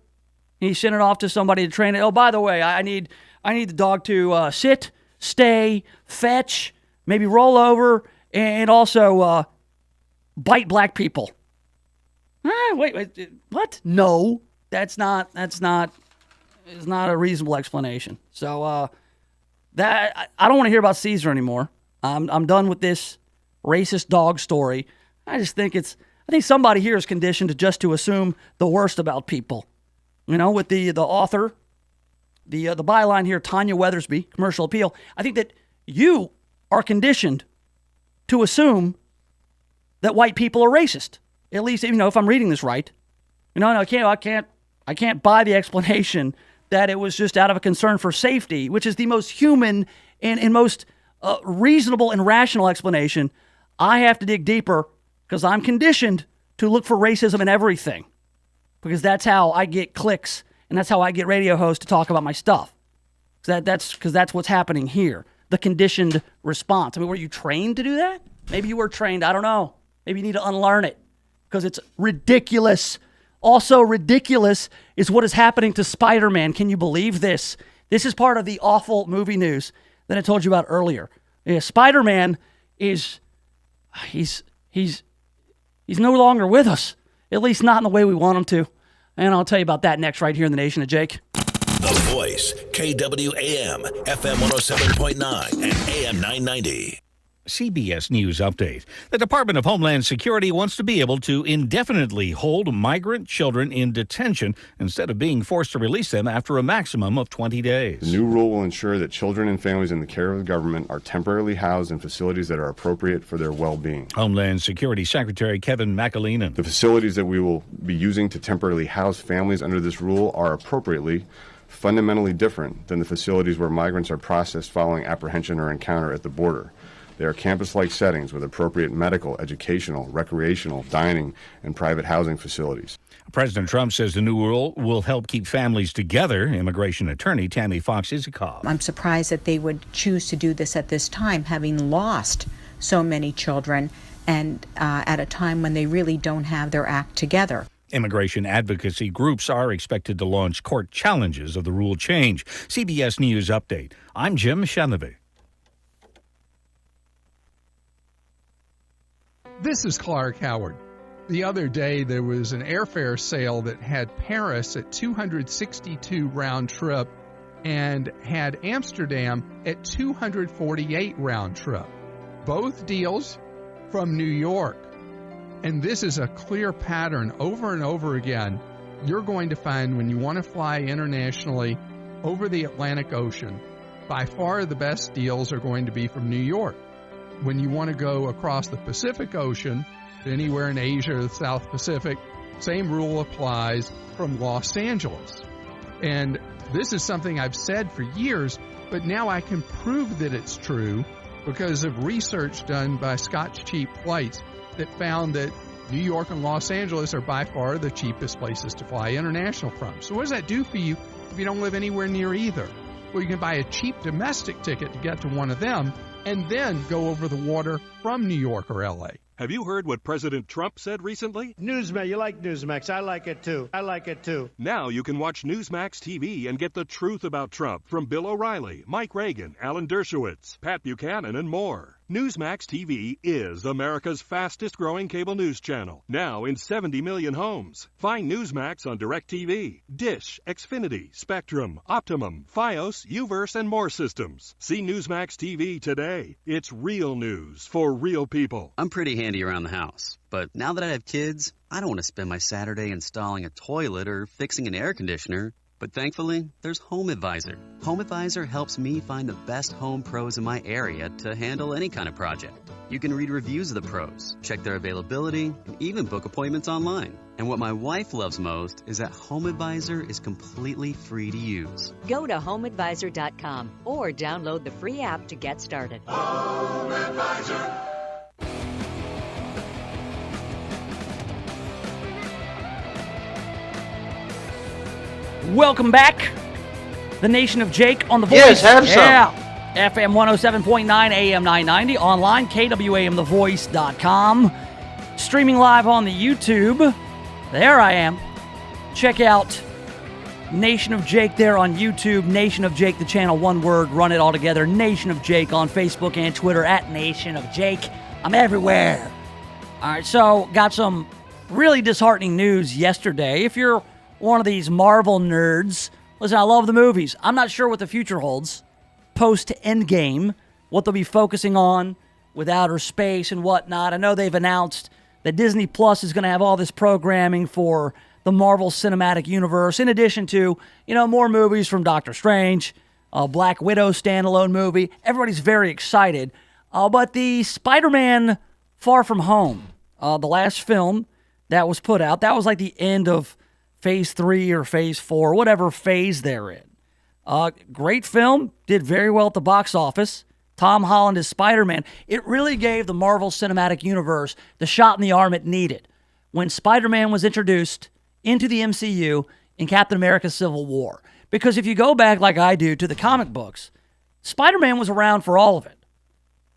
He sent it off to somebody to train it. Oh, by the way, I need the dog to sit, stay, fetch, maybe roll over, and also bite black people. Wait, what? No, it's not a reasonable explanation. So that I don't want to hear about Caesar anymore. I'm done with this racist dog story. I think somebody here is conditioned to assume the worst about people. With the author, the byline here, Tanya Weathersby, Commercial Appeal. I think that you are conditioned to assume that white people are racist. At least, if I'm reading this right. I can't buy the explanation that it was just out of a concern for safety, which is the most human and most reasonable and rational explanation. I have to dig deeper because I'm conditioned to look for racism in everything. Because that's how I get clicks and that's how I get radio hosts to talk about my stuff. That's what's happening here. The conditioned response. I mean, were you trained to do that? Maybe you were trained. I don't know. Maybe you need to unlearn it because it's ridiculous. Also ridiculous is what is happening to Spider-Man. Can you believe this? This is part of the awful movie news that I told you about earlier. Yeah, Spider-Man he's no longer with us. At least not in the way we want him to. And I'll tell you about that next right here in the Nation of Jake. The Voice, KWAM, FM 107.9 and AM 990. CBS News Update. The Department of Homeland Security wants to be able to indefinitely hold migrant children in detention instead of being forced to release them after a maximum of 20 days. The new rule will ensure that children and families in the care of the government are temporarily housed in facilities that are appropriate for their well-being. Homeland Security Secretary Kevin McAleenan. The facilities that we will be using to temporarily house families under this rule are appropriately fundamentally different than the facilities where migrants are processed following apprehension or encounter at the border. They are campus-like settings with appropriate medical, educational, recreational, dining, and private housing facilities. President Trump says the new rule will help keep families together. Immigration attorney Tammy Fox-Isikoff. I'm surprised that they would choose to do this at this time, having lost so many children and at a time when they really don't have their act together. Immigration advocacy groups are expected to launch court challenges of the rule change. CBS News Update. I'm Jim Shenlevy. This is Clark Howard. The other day, there was an airfare sale that had Paris at $262 round trip and had Amsterdam at $248 round trip. Both deals from New York. And this is a clear pattern over and over again. You're going to find when you want to fly internationally over the Atlantic Ocean, by far the best deals are going to be from New York. When you want to go across the Pacific Ocean, anywhere in Asia or the South Pacific, same rule applies from Los Angeles. And this is something I've said for years, but now I can prove that it's true because of research done by Scotch Cheap Flights that found that New York and Los Angeles are by far the cheapest places to fly international from. So what does that do for you if you don't live anywhere near either? Well, you can buy a cheap domestic ticket to get to one of them and then go over the water from New York or L.A. Have you heard what President Trump said recently? Newsmax, you like Newsmax. I like it too. Now you can watch Newsmax TV and get the truth about Trump from Bill O'Reilly, Mike Reagan, Alan Dershowitz, Pat Buchanan, and more. Newsmax TV is America's fastest growing cable news channel, now in 70 million homes. Find Newsmax on DirecTV, Dish, Xfinity, Spectrum, Optimum, Fios, Uverse, and more systems. See Newsmax TV today. It's real news for real people. I'm pretty handy around the house, but now that I have kids, I don't want to spend my Saturday installing a toilet or fixing an air conditioner. But thankfully, there's Home Advisor. Home Advisor helps me find the best home pros in my area to handle any kind of project. You can read reviews of the pros, check their availability, and even book appointments online. And what my wife loves most is that Home Advisor is completely free to use. Go to homeadvisor.com or download the free app to get started. Home Advisor. Welcome back. The Nation of Jake on the Voice. Yes, have some. Yeah. FM 107.9, AM 990. Online, KWAMTheVoice.com. Streaming live on the YouTube. There I am. Check out Nation of Jake there on YouTube. Nation of Jake, the channel, one word. Run it all together. Nation of Jake on Facebook and Twitter at Nation of Jake. I'm everywhere. All right, so got some really disheartening news yesterday. If you're one of these Marvel nerds, listen, I love the movies. I'm not sure what the future holds post-Endgame, what they'll be focusing on with outer space and whatnot. I know they've announced that Disney Plus is going to have all this programming for the Marvel Cinematic Universe, in addition to, more movies from Doctor Strange, Black Widow standalone movie. Everybody's very excited. But the Spider-Man Far From Home, the last film that was put out, that was like the end of Phase 3 or Phase 4, whatever phase they're in. Great film, did very well at the box office. Tom Holland as Spider-Man. It really gave the Marvel Cinematic Universe the shot in the arm it needed when Spider-Man was introduced into the MCU in Captain America Civil War. Because if you go back like I do to the comic books, Spider-Man was around for all of it.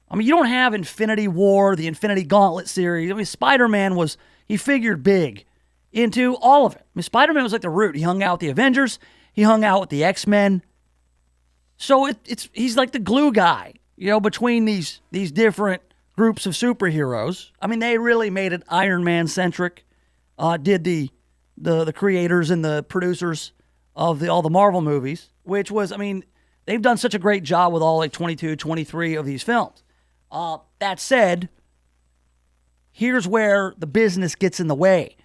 I mean, you don't have Infinity War, the Infinity Gauntlet series. I mean, Spider-Man he figured big into all of it. I mean, Spider-Man was like the root. He hung out with the Avengers. He hung out with the X-Men. So he's like the glue guy, between these different groups of superheroes. I mean, they really made it Iron Man-centric. Did the the creators and the producers of all the Marvel movies, which was, I mean, they've done such a great job with all like 22, 23 of these films. That said, here's where the business gets in the way.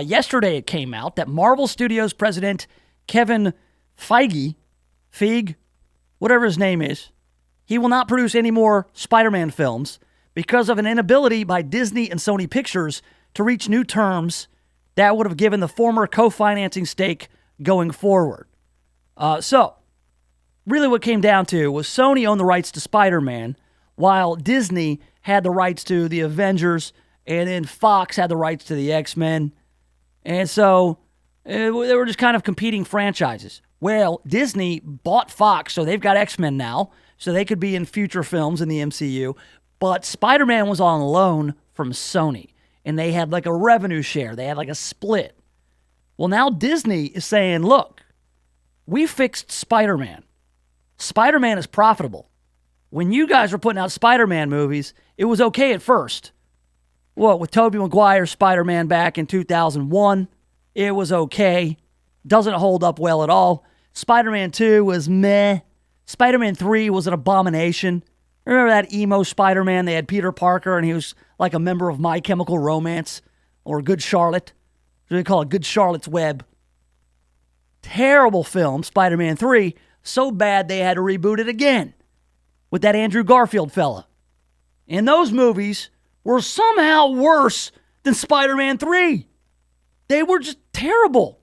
Yesterday it came out that Marvel Studios president Kevin Feige, whatever his name is, he will not produce any more Spider-Man films because of an inability by Disney and Sony Pictures to reach new terms that would have given the former co-financing stake going forward. So, really what it came down to was Sony owned the rights to Spider-Man, while Disney had the rights to the Avengers, and then Fox had the rights to the X-Men. And so, they were just kind of competing franchises. Well, Disney bought Fox, so they've got X-Men now, so they could be in future films in the MCU. But Spider-Man was on loan from Sony, and they had like a revenue share. They had like a split. Well, now Disney is saying, look, we fixed Spider-Man. Spider-Man is profitable. When you guys were putting out Spider-Man movies, it was okay at first. Well, with Tobey Maguire's Spider-Man back in 2001, it was okay. Doesn't hold up well at all. Spider-Man 2 was meh. Spider-Man 3 was an abomination. Remember that emo Spider-Man? They had Peter Parker, and he was like a member of My Chemical Romance or Good Charlotte. What do they call it? Good Charlotte's Web. Terrible film, Spider-Man 3. So bad they had to reboot it again with that Andrew Garfield fella. And those movies were somehow worse than Spider-Man 3. They were just terrible.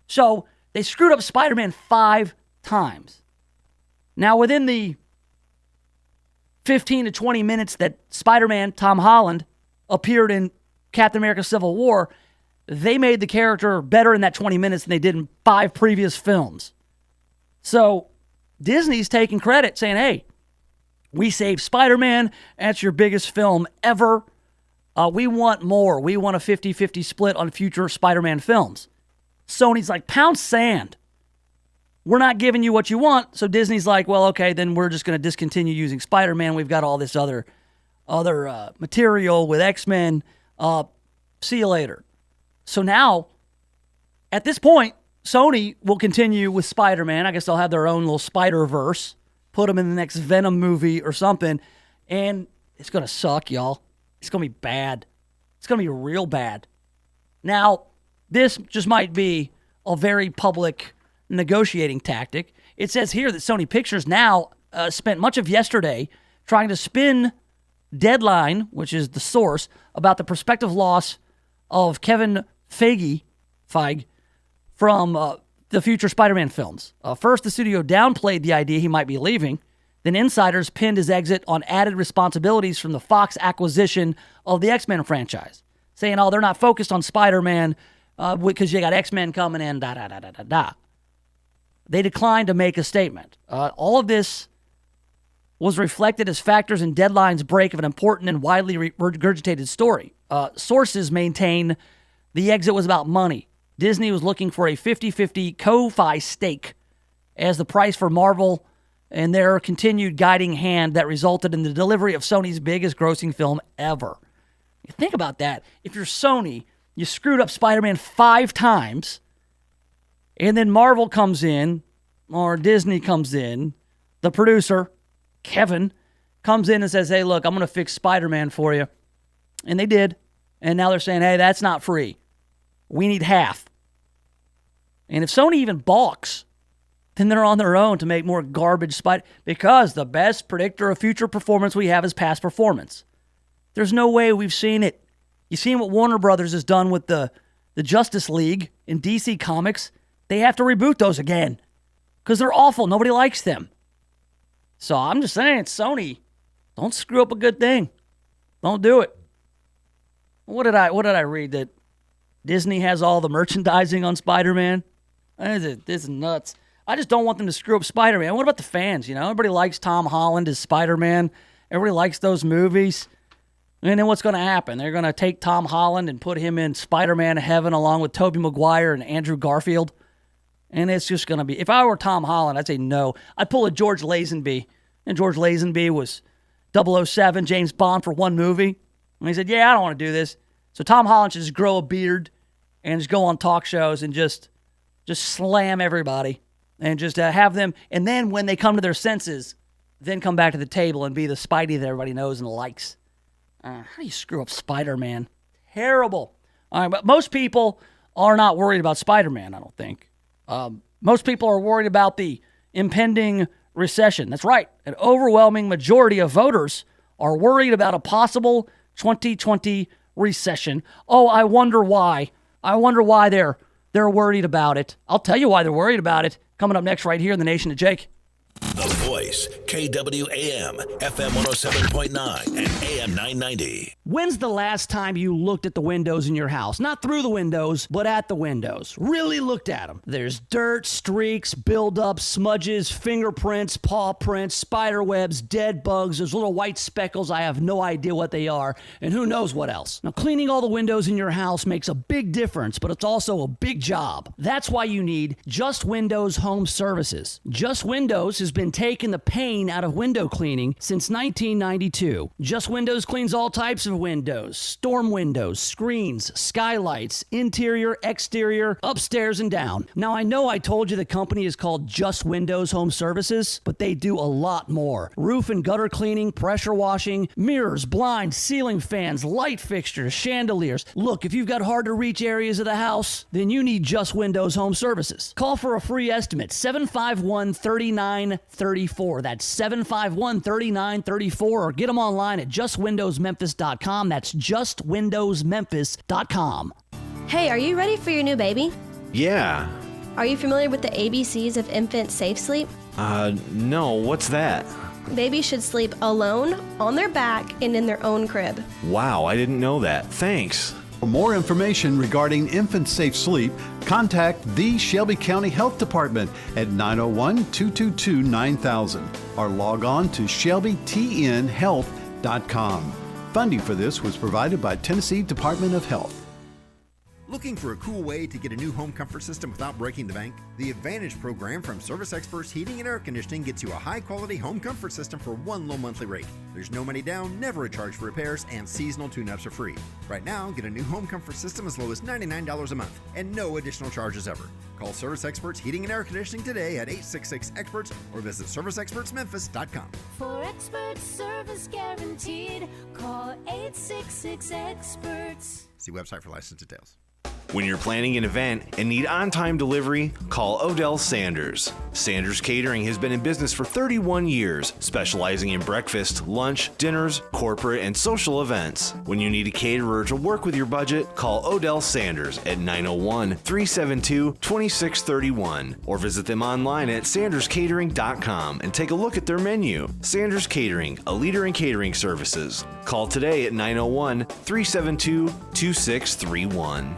So they screwed up Spider-Man 5 times. Now, within the 15 to 20 minutes that Spider-Man, Tom Holland, appeared in Captain America Civil War, they made the character better in that 20 minutes than they did in 5 previous films. So Disney's taking credit, saying, hey, we saved Spider-Man. That's your biggest film ever. We want more. We want a 50-50 split on future Spider-Man films. Sony's like, pound sand. We're not giving you what you want. So Disney's like, well, okay, then we're just going to discontinue using Spider-Man. We've got all this other material with X-Men. See you later. So now, at this point, Sony will continue with Spider-Man. I guess they'll have their own little Spider-Verse. Put them in the next Venom movie or something. And it's going to suck, y'all. It's going to be bad. It's going to be real bad. Now, this just might be a very public negotiating tactic. It says here that Sony Pictures now spent much of yesterday trying to spin Deadline, which is the source, about the prospective loss of Kevin Feige from the future Spider-Man films. First, the studio downplayed the idea he might be leaving. Then insiders pinned his exit on added responsibilities from the Fox acquisition of the X-Men franchise, saying, oh, they're not focused on Spider-Man because you got X-Men coming in, da-da-da-da-da-da. They declined to make a statement. All of this was reflected as factors in Deadline's break of an important and widely regurgitated story. Sources maintain the exit was about money. Disney was looking for a 50-50 co-fi stake as the price for Marvel and their continued guiding hand that resulted in the delivery of Sony's biggest grossing film ever. You think about that. If you're Sony, you screwed up Spider-Man 5 times, and then Marvel comes in, or Disney comes in, the producer, Kevin, comes in and says, hey, look, I'm going to fix Spider-Man for you. And they did. And now they're saying, hey, that's not free. We need half. And if Sony even balks, then they're on their own to make more garbage Spider, because the best predictor of future performance we have is past performance. There's no way we've seen it. You've seen what Warner Brothers has done with the Justice League in DC Comics. They have to reboot those again because they're awful. Nobody likes them. So I'm just saying, Sony, don't screw up a good thing. Don't do it. What did I read? That Disney has all the merchandising on Spider-Man? This is nuts. I just don't want them to screw up Spider-Man. What about the fans? You know, everybody likes Tom Holland as Spider-Man. Everybody likes those movies. And then what's going to happen? They're going to take Tom Holland and put him in Spider-Man Heaven along with Tobey Maguire and Andrew Garfield. And it's just going to be, if I were Tom Holland, I'd say no. I'd pull a George Lazenby. And George Lazenby was 007, James Bond for one movie. And he said, yeah, I don't want to do this. So Tom Holland should just grow a beard and just go on talk shows and just slam everybody and just have them. And then when they come to their senses, then come back to the table and be the Spidey that everybody knows and likes. How do you screw up Spider-Man? Terrible. All right, but most people are not worried about Spider-Man, I don't think. Most people are worried about the impending recession. That's right. An overwhelming majority of voters are worried about a possible 2020 recession. Oh, I wonder why. I wonder why they're worried about it. I'll tell you why they're worried about it. Coming up next right here in the Nation of Jake. The Voice, KWAM, FM 107.9 and AM 990. When's the last time you looked at the windows in your house? Not through the windows, but at the windows. Really looked at them. There's dirt, streaks, buildup, smudges, fingerprints, paw prints, spider webs, dead bugs. There's little white speckles. I have no idea what they are, and who knows what else. Now, cleaning all the windows in your house makes a big difference, but it's also a big job. That's why you need Just Windows Home Services. Just Windows has been taking the pain out of window cleaning since 1992. Just Windows cleans all types of windows, storm windows, screens, skylights, interior, exterior, upstairs and down. Now, I know I told you the company is called Just Windows Home Services, but they do a lot more. Roof and gutter cleaning, pressure washing, mirrors, blinds, ceiling fans, light fixtures, chandeliers. Look, if you've got hard to reach areas of the house, then you need Just Windows Home Services. Call for a free estimate, 751-3934. That's 751-3934, or get them online at justwindowsmemphis.com. That's justwindowsmemphis.com. Hey, are you ready for your new baby? Yeah. Are you familiar with the ABCs of infant safe sleep? No, what's that? Babies should sleep alone, on their back, and in their own crib. Wow, I didn't know that. Thanks. For more information regarding infant safe sleep, contact the Shelby County Health Department at 901-222-9000 or log on to shelbytnhealth.com. Funding for this was provided by Tennessee Department of Health. Looking for a cool way to get a new home comfort system without breaking the bank? The Advantage program from Service Experts Heating and Air Conditioning gets you a high-quality home comfort system for one low monthly rate. There's no money down, never a charge for repairs, and seasonal tune-ups are free. Right now, get a new home comfort system as low as $99 a month and no additional charges ever. Call Service Experts Heating and Air Conditioning today at 866-EXPERTS or visit ServiceExpertsMemphis.com. For expert service guaranteed, call 866-EXPERTS. See website for license details. When you're planning an event and need on-time delivery, call Odell Sanders. Sanders Catering has been in business for 31 years, specializing in breakfast, lunch, dinners, corporate, and social events. When you need a caterer to work with your budget, call Odell Sanders at 901-372-2631 or visit them online at sanderscatering.com and take a look at their menu. Sanders Catering, a leader in catering services. Call today at 901-372-2631.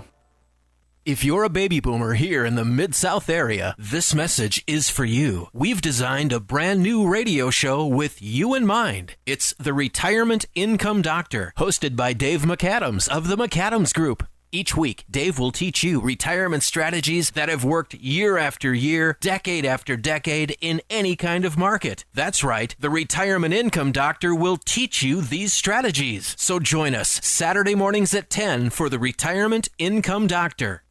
If you're a baby boomer here in the Mid-South area, this message is for you. We've designed a brand new radio show with you in mind. It's The Retirement Income Doctor, hosted by Dave McAdams of the McAdams Group. Each week, Dave will teach you retirement strategies that have worked year after year, decade after decade in any kind of market. That's right, the Retirement Income Doctor will teach you these strategies. So join us Saturday mornings at 10 for the Retirement Income Doctor.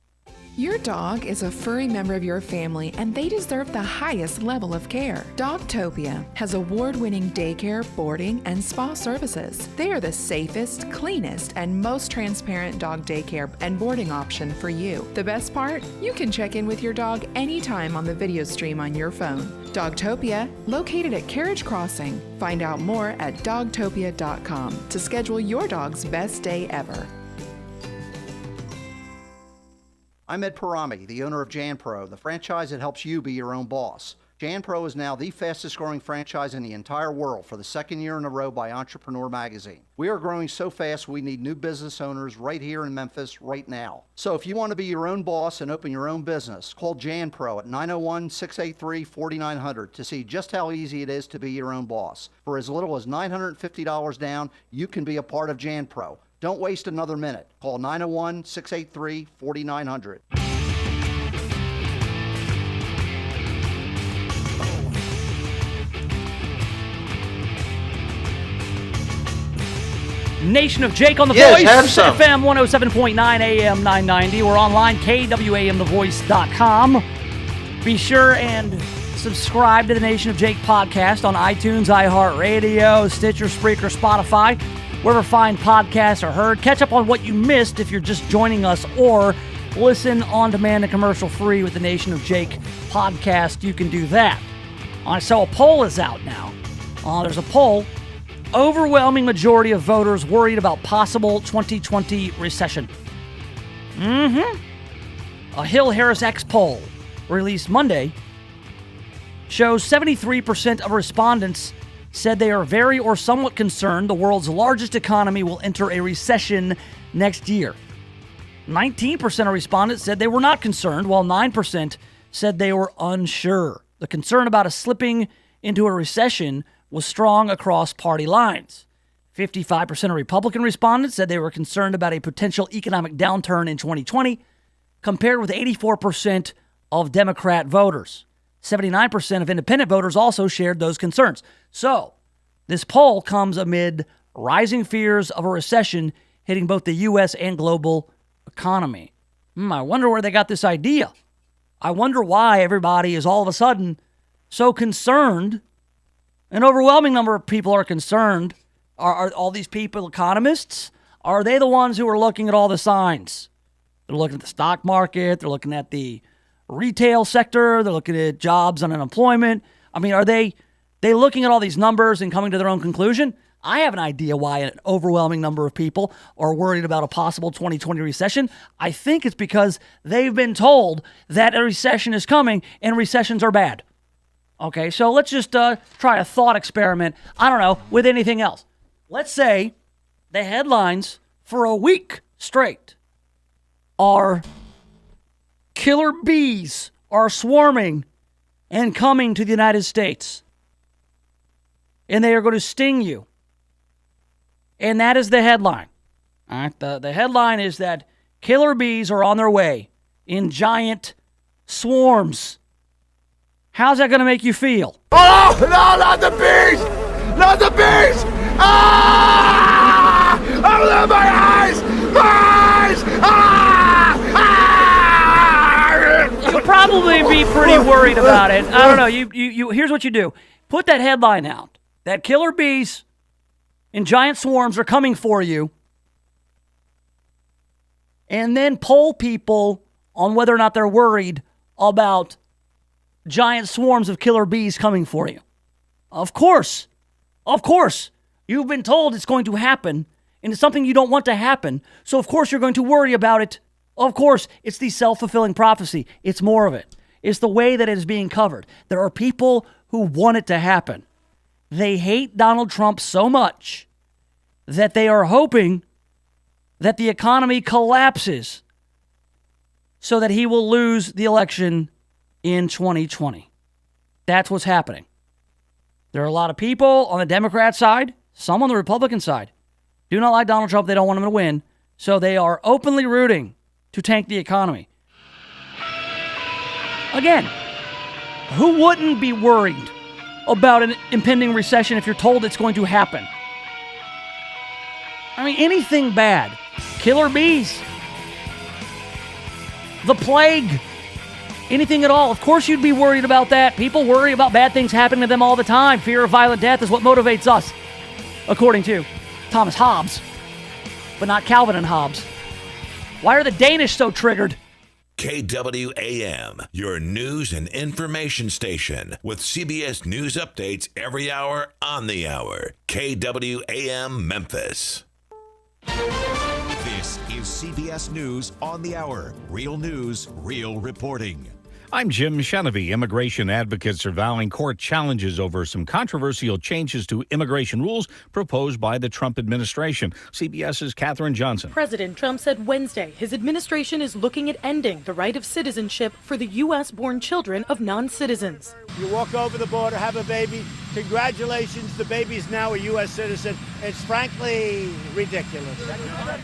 Your dog is a furry member of your family, and they deserve the highest level of care. Dogtopia has award-winning daycare, boarding, and spa services. They are the safest, cleanest, and most transparent dog daycare and boarding option for you. The best part? You can check in with your dog anytime on the video stream on your phone. Dogtopia, located at Carriage Crossing. Find out more at dogtopia.com to schedule your dog's best day ever. I'm Ed Parami, the owner of JanPro, the franchise that helps you be your own boss. JanPro is now the fastest growing franchise in the entire world for the second year in a row by Entrepreneur Magazine. We are growing so fast we need new business owners right here in Memphis right now. So if you want to be your own boss and open your own business, call JanPro at 901-683-4900 to see just how easy it is to be your own boss. For as little as $950 down, you can be a part of JanPro. Don't waste another minute. Call 901-683-4900. Nation of Jake on the Yes, Voice, have some. FM 107.9 AM 990. We're online, KWAMTheVoice.com. Be sure and subscribe to the Nation of Jake podcast on iTunes, iHeartRadio, Stitcher, Spreaker, Spotify, wherever fine podcasts are heard. Catch up on what you missed if you're just joining us, or listen on demand and commercial free with the Nation of Jake podcast. You can do that. So a poll is out now. There's a poll. Overwhelming majority of voters worried about possible 2020 recession. A Hill Harris X poll released Monday shows 73% of respondents said they are very or somewhat concerned the world's largest economy will enter a recession next year. 19% of respondents said they were not concerned, while 9% said they were unsure. The concern about a slipping into a recession was strong across party lines. 55% of Republican respondents said they were concerned about a potential economic downturn in 2020, compared with 84% of Democrat voters. 79% of independent voters also shared those concerns. So, this poll comes amid rising fears of a recession hitting both the U.S. and global economy. I wonder where they got this idea. I wonder why everybody is all of a sudden so concerned. An overwhelming number of people are concerned. Are all these people economists? Are they the ones who are looking at all the signs? They're looking at the stock market. They're looking at the retail sector. They're looking at jobs and unemployment. I mean, are they looking at all these numbers and coming to their own conclusion? I have an idea why an overwhelming number of people are worried about a possible 2020 recession. I think it's because they've been told that a recession is coming and recessions are bad. Okay, so let's just try a thought experiment, I don't know, with anything else. Let's say the headlines for a week straight are killer bees are swarming and coming to the United States. And they are going to sting you. And that is the headline. All right, the headline is that killer bees are on their way in giant swarms. How's that going to make you feel? Oh, no, not the bees! Not the bees! Ah! Open my eyes! My eyes! Ah! You'll probably be pretty worried about it. I don't know. You here's what you do. Put that headline out. That killer bees in giant swarms are coming for you. And then poll people on whether or not they're worried about giant swarms of killer bees coming for you. Of course. You've been told it's going to happen, and it's something you don't want to happen. So of course you're going to worry about it. Of course, it's the self-fulfilling prophecy. It's more of it. It's the way that it is being covered. There are people who want it to happen. They hate Donald Trump so much that they are hoping that the economy collapses so that he will lose the election in 2020. That's what's happening. There are a lot of people on the Democrat side, some on the Republican side, do not like Donald Trump. They don't want him to win. So they are openly rooting to tank the economy. Again, who wouldn't be worried about an impending recession if you're told it's going to happen? I mean, anything bad. Killer bees. The plague. Anything at all. Of course you'd be worried about that. People worry about bad things happening to them all the time. Fear of violent death is what motivates us, according to Thomas Hobbes, but not Calvin and Hobbes. Why are the Danish so triggered? KWAM, your news and information station with CBS News updates every hour on the hour. KWAM Memphis. This is CBS News on the hour. Real news, real reporting. I'm Jim Shenevy. Immigration advocates are vowing court challenges over some controversial changes to immigration rules proposed by the Trump administration. CBS's Katherine Johnson. President Trump said Wednesday his administration is looking at ending the right of citizenship for the U.S.-born children of non-citizens. You walk over the border, have a baby. Congratulations, the baby's now a U.S. citizen. It's frankly ridiculous.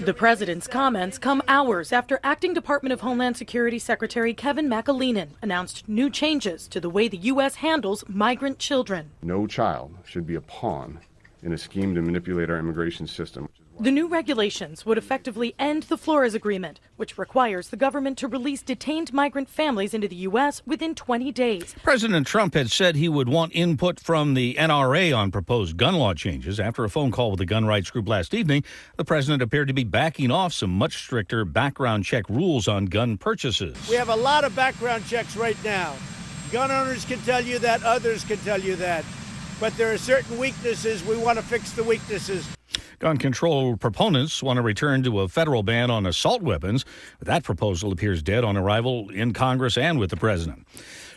The president's comments come hours after Acting Department of Homeland Security Secretary Kevin McAleenan announced new changes to the way the U.S. handles migrant children. No child should be a pawn in a scheme to manipulate our immigration system. The new regulations would effectively end the Flores Agreement, which requires the government to release detained migrant families into the U.S. within 20 days. President Trump had said he would want input from the NRA on proposed gun law changes. After a phone call with the gun rights group last evening, the president appeared to be backing off some much stricter background check rules on gun purchases. We have a lot of background checks right now. Gun owners can tell you that, others can tell you that. But there are certain weaknesses. We want to fix the weaknesses. Gun control proponents want to return to a federal ban on assault weapons. That proposal appears dead on arrival in Congress and with the president.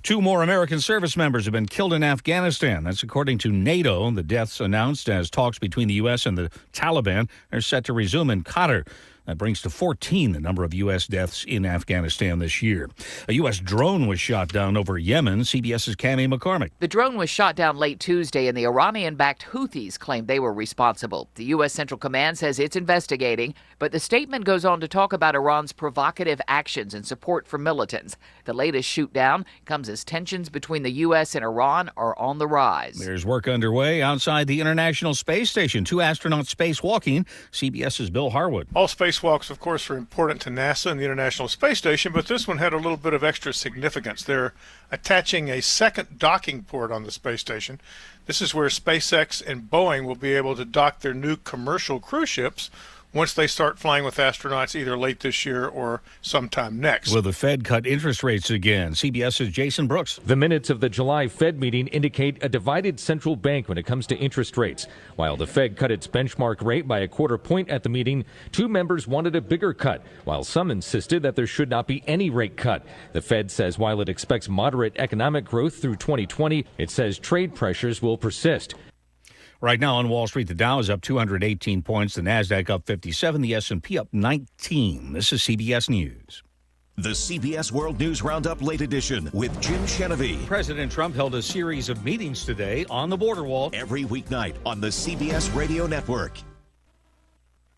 2 more American service members have been killed in Afghanistan. That's according to NATO. The deaths announced as talks between the U.S. and the Taliban are set to resume in Qatar. That brings to 14 the number of U.S. deaths in Afghanistan this year. A U.S. drone was shot down over Yemen. CBS's Cammie McCormick. The drone was shot down late Tuesday, and the Iranian-backed Houthis claimed they were responsible. The U.S. Central Command says it's investigating, but the statement goes on to talk about Iran's provocative actions and support for militants. The latest shoot-down comes as tensions between the U.S. and Iran are on the rise. There's work underway outside the International Space Station. 2 astronauts spacewalking. CBS's Bill Harwood. All spacewalks, of course, are important to NASA and the International Space Station, but this one had a little bit of extra significance. They're attaching a second docking port on the space station. This is where SpaceX and Boeing will be able to dock their new commercial cruise ships once they start flying with astronauts either late this year or sometime next. Will the Fed cut interest rates again? CBS's Jason Brooks. The minutes of the July Fed meeting indicate a divided central bank when it comes to interest rates. While the Fed cut its benchmark rate by a quarter point at the meeting, 2 members wanted a bigger cut, while some insisted that there should not be any rate cut. The Fed says while it expects moderate economic growth through 2020, it says trade pressures will persist. Right now on Wall Street, the Dow is up 218 points, the Nasdaq up 57, the S&P up 19. This is CBS News. The CBS World News Roundup Late Edition with Jim Chenevey. President Trump held a series of meetings today on the border wall. Every weeknight on the CBS Radio Network.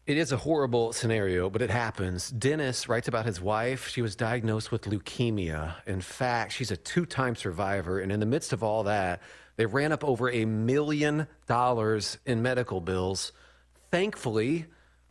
It is a horrible scenario, but it happens. Dennis writes about his wife. She was diagnosed with leukemia. In fact, she's a 2-time survivor, and in the midst of all that, they ran up over $1 million in medical bills. Thankfully,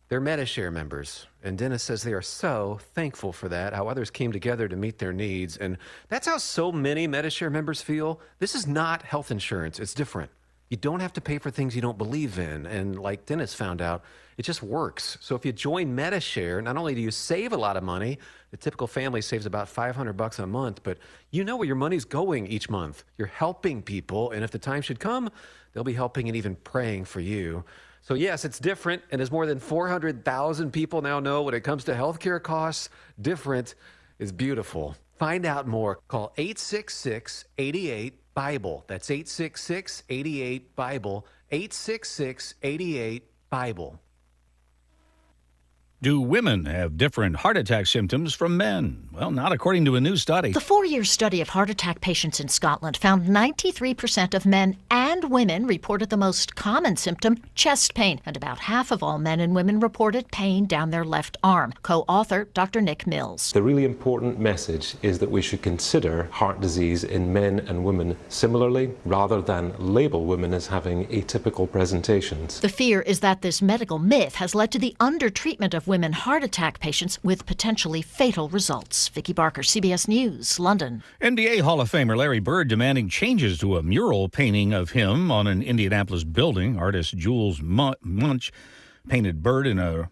they're MediShare members. And Dennis says they are so thankful for that, how others came together to meet their needs. And that's how so many MediShare members feel. This is not health insurance. It's different. You don't have to pay for things you don't believe in. And like Dennis found out, it just works. So if you join MediShare, not only do you save a lot of money, the typical family saves about $500 a month, but you know where your money's going each month. You're helping people, and if the time should come, they'll be helping and even praying for you. So yes, it's different, and as more than 400,000 people now know when it comes to healthcare costs, different is beautiful. Find out more. Call 866-88-BIBLE. That's 866-88-BIBLE. 866-88-BIBLE. Do women have different heart attack symptoms from men? Well, not according to a new study. The 4-year study of heart attack patients in Scotland found 93% of men and women reported the most common symptom, chest pain, and about half of all men and women reported pain down their left arm. Co-author Dr. Nick Mills. The really important message is that we should consider heart disease in men and women similarly, rather than label women as having atypical presentations. The fear is that this medical myth has led to the undertreatment of women heart attack patients with potentially fatal results. Vicki Barker, CBS News, London. NBA Hall of Famer Larry Bird demanding changes to a mural painting of him on an Indianapolis building. Artist Jules Munch painted Bird in a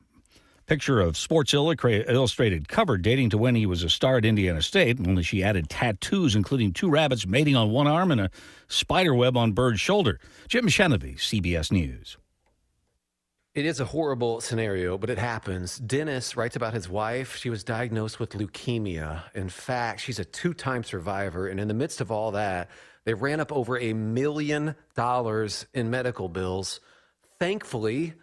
picture of Sports Illustrated cover dating to when he was a star at Indiana State, only she added tattoos, including 2 rabbits mating on one arm and a spider web on Bird's shoulder. Jim Chenevey, CBS News. It is a horrible scenario, but it happens. Dennis writes about his wife. She was diagnosed with leukemia. In fact, she's a 2-time survivor. And in the midst of all that, they ran up over $1 million in medical bills. Thankfully,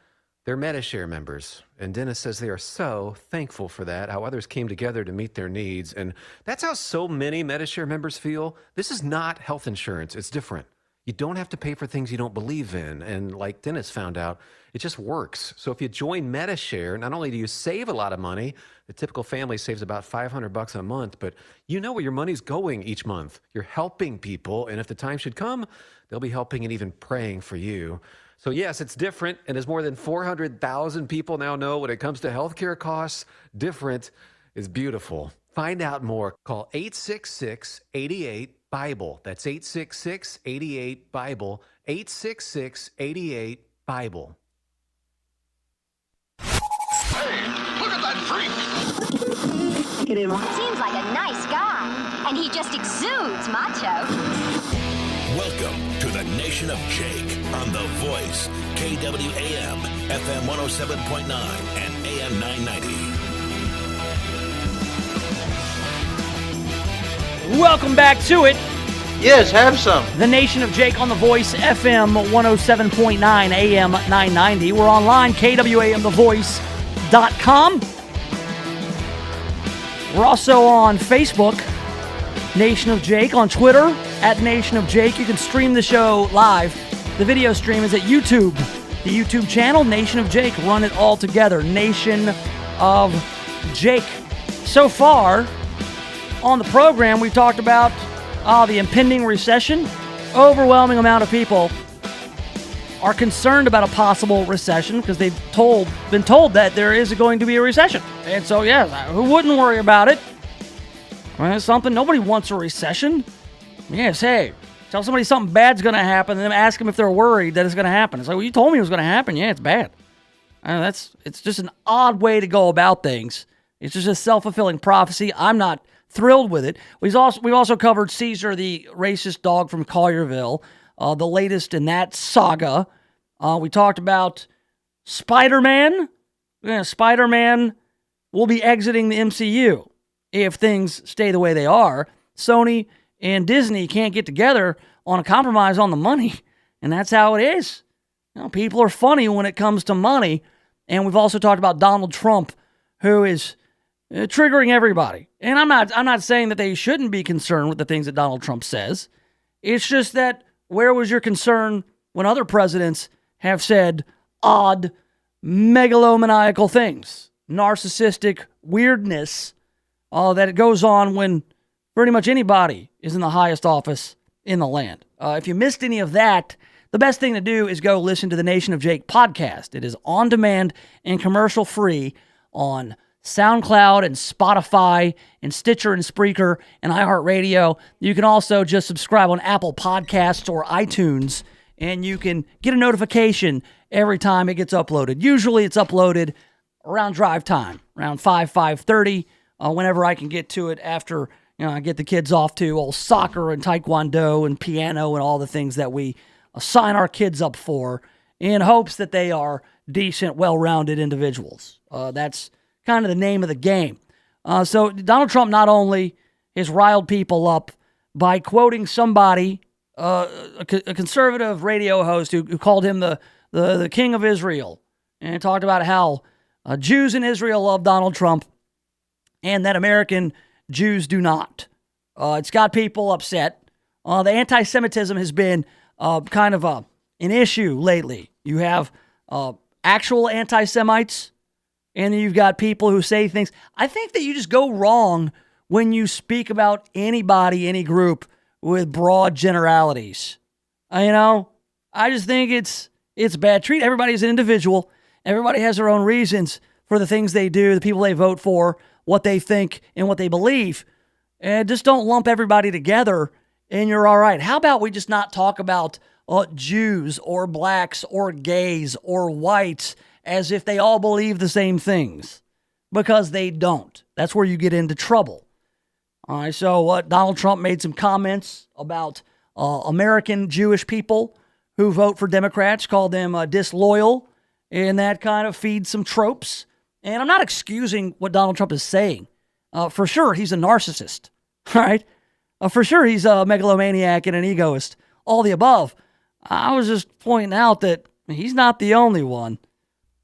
they're MediShare members. And Dennis says they are so thankful for that, how others came together to meet their needs. And that's how so many MediShare members feel. This is not health insurance. It's different. You don't have to pay for things you don't believe in. And like Dennis found out, it just works. So if you join MediShare, not only do you save a lot of money, the typical family saves about $500 a month, but you know where your money's going each month. You're helping people, and if the time should come, they'll be helping and even praying for you. So yes, it's different. And as more than 400,000 people now know, when it comes to healthcare costs, different is beautiful. Find out more. Call 866-88-BIBLE. That's 866-88-BIBLE. 866-88-BIBLE. Look at that freak! Look at him. Seems like a nice guy, and he just exudes macho. Welcome to the Nation of Jake on The Voice, KWAM, FM 107.9 and AM 990. Welcome back to it. Yes, have some. The Nation of Jake on The Voice, FM 107.9, AM 990. We're online, KWAMTheVoice.com. We're also on Facebook, Nation of Jake, on Twitter, at Nation of Jake. You can stream the show live. The video stream is at YouTube. The YouTube channel, Nation of Jake. Run it all together, Nation of Jake. So far on the program, we've talked about the impending recession. Overwhelming amount of people are concerned about a possible recession because they've been told that there is going to be a recession. And so, yeah, who wouldn't worry about it? Well, it's something. Nobody wants a recession. Yes, hey, tell somebody something bad's going to happen, and then ask them if they're worried that it's going to happen. It's like, well, you told me it was going to happen. Yeah, it's bad. It's just an odd way to go about things. It's just a self-fulfilling prophecy. I'm not thrilled with it. We've also covered Caesar, the racist dog from Collierville, the latest in that saga. We talked about Spider-Man. Yeah, Spider-Man will be exiting the MCU if things stay the way they are. Sony and Disney can't get together on a compromise on the money, and that's how it is. You know, people are funny when it comes to money, and we've also talked about Donald Trump, who is triggering everybody. And I'm not saying that they shouldn't be concerned with the things that Donald Trump says. It's just that where was your concern when other presidents have said odd, megalomaniacal things, narcissistic weirdness that it goes on when pretty much anybody is in the highest office in the land. If you missed any of that, the best thing to do is go listen to the Nation of Jake podcast. It is on demand and commercial free on SoundCloud and Spotify and Stitcher and Spreaker and iHeartRadio. You can also just subscribe on Apple Podcasts or iTunes, and you can get a notification every time it gets uploaded. Usually it's uploaded around drive time, around 5:30, whenever I can get to it after I get the kids off to old soccer and taekwondo and piano and all the things that we sign our kids up for in hopes that they are decent, well-rounded individuals. That's kind of the name of the game. So Donald Trump not only has riled people up by quoting somebody, a conservative radio host who called him the king of Israel, and talked about how Jews in Israel love Donald Trump and that American Jews do not. It's got people upset. The anti-Semitism has been kind of an issue lately. You have actual anti-Semites, and then you've got people who say things. I think that you just go wrong when you speak about anybody, any group, with broad generalities. I just think it's bad. Treat everybody as an individual. Everybody has their own reasons for the things they do, the people they vote for, what they think, and what they believe. And just don't lump everybody together, and you're all right. How about we just not talk about Jews or blacks or gays or whites as if they all believe the same things, because they don't. That's where you get into trouble. All right, so Donald Trump made some comments about American Jewish people who vote for Democrats, called them disloyal, and that kind of feeds some tropes. And I'm not excusing what Donald Trump is saying. For sure, he's a narcissist, right? For sure, he's a megalomaniac and an egoist, all the above. I was just pointing out that he's not the only one.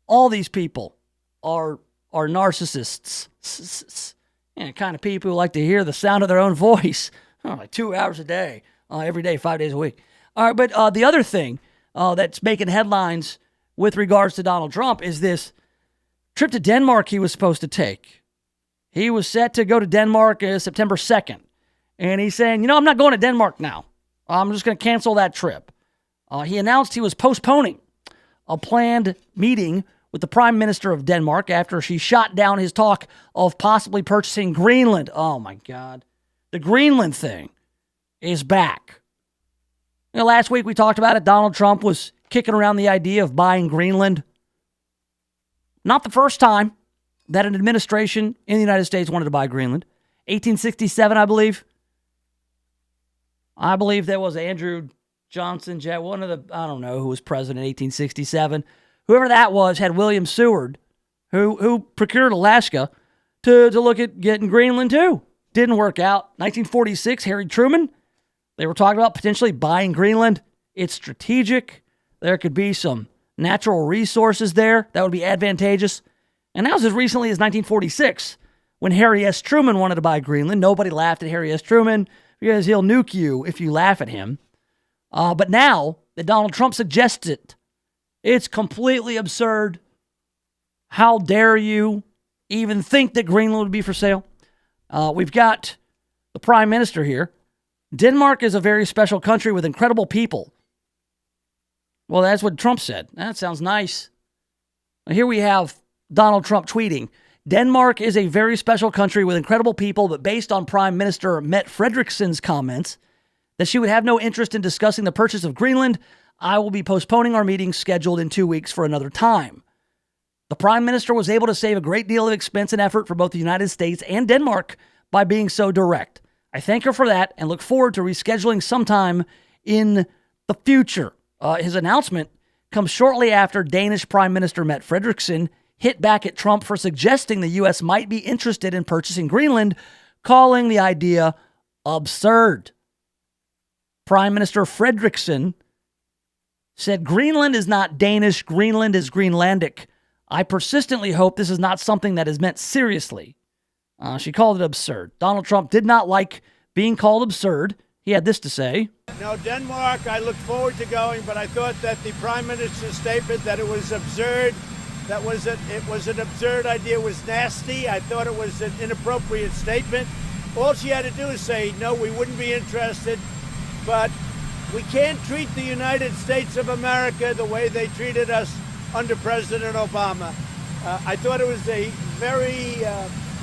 All these people are narcissists. And kind of people who like to hear the sound of their own voice like 2 hours a day, every day, 5 days a week. All right, but the other thing that's making headlines with regards to Donald Trump is this trip to Denmark he was supposed to take. He was set to go to Denmark September 2nd. And he's saying, I'm not going to Denmark now. I'm just going to cancel that trip. He announced he was postponing a planned meeting with the Prime Minister of Denmark after she shot down his talk of possibly purchasing Greenland. Oh, my God. The Greenland thing is back. Last week we talked about it. Donald Trump was kicking around the idea of buying Greenland. Not the first time that an administration in the United States wanted to buy Greenland. 1867, I believe. I believe there was Andrew Johnson, one of the, I don't know who was president in 1867. Whoever that was had William Seward, who procured Alaska to look at getting Greenland too. Didn't work out. 1946, Harry Truman, they were talking about potentially buying Greenland. It's strategic. There could be some natural resources there that would be advantageous. And that was as recently as 1946 when Harry S. Truman wanted to buy Greenland. Nobody laughed at Harry S. Truman because he'll nuke you if you laugh at him. But now that Donald Trump suggests it, it's completely absurd. How dare you even think that Greenland would be for sale? We've got the Prime Minister here. Denmark is a very special country with incredible people. Well, that's what Trump said. That sounds nice. Here we have Donald Trump tweeting, Denmark is a very special country with incredible people, but based on Prime Minister Mette Frederiksen's comments that she would have no interest in discussing the purchase of Greenland, I will be postponing our meeting scheduled in 2 weeks for another time. The Prime Minister was able to save a great deal of expense and effort for both the United States and Denmark by being so direct. I thank her for that and look forward to rescheduling sometime in the future. His announcement comes shortly after Danish Prime Minister Mette Frederiksen hit back at Trump for suggesting the U.S. might be interested in purchasing Greenland, calling the idea absurd. Prime Minister Frederiksen said, Greenland is not Danish, Greenland is Greenlandic. I persistently hope this is not something that is meant seriously. She called it absurd. Donald Trump did not like being called absurd. He had this to say. No, Denmark, I look forward to going, but I thought that the Prime Minister's statement that it was absurd, it was an absurd idea, was nasty. I thought it was an inappropriate statement. All she had to do is say, no, we wouldn't be interested, but we can't treat the United States of America the way they treated us under President Obama. I thought it was a very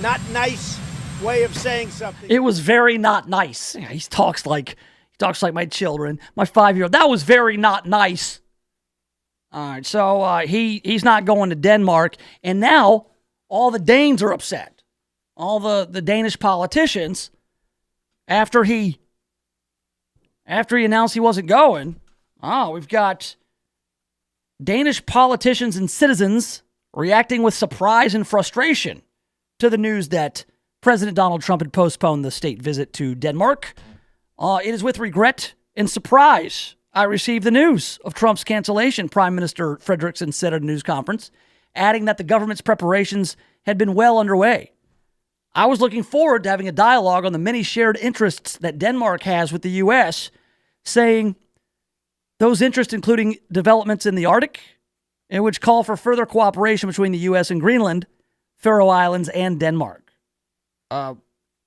not nice way of saying something. It was very not nice. He talks like my children, my 5-year-old. That was very not nice. All right, so he's not going to Denmark, and now all the Danes are upset. All the Danish politicians, after he announced he wasn't going, we've got Danish politicians and citizens reacting with surprise and frustration to the news that President Donald Trump had postponed the state visit to Denmark. It is with regret and surprise I received the news of Trump's cancellation, Prime Minister Frederiksen said at a news conference, adding that the government's preparations had been well underway. I was looking forward to having a dialogue on the many shared interests that Denmark has with the U.S., saying those interests including developments in the Arctic, in which call for further cooperation between the U.S. and Greenland, Faroe Islands, and Denmark.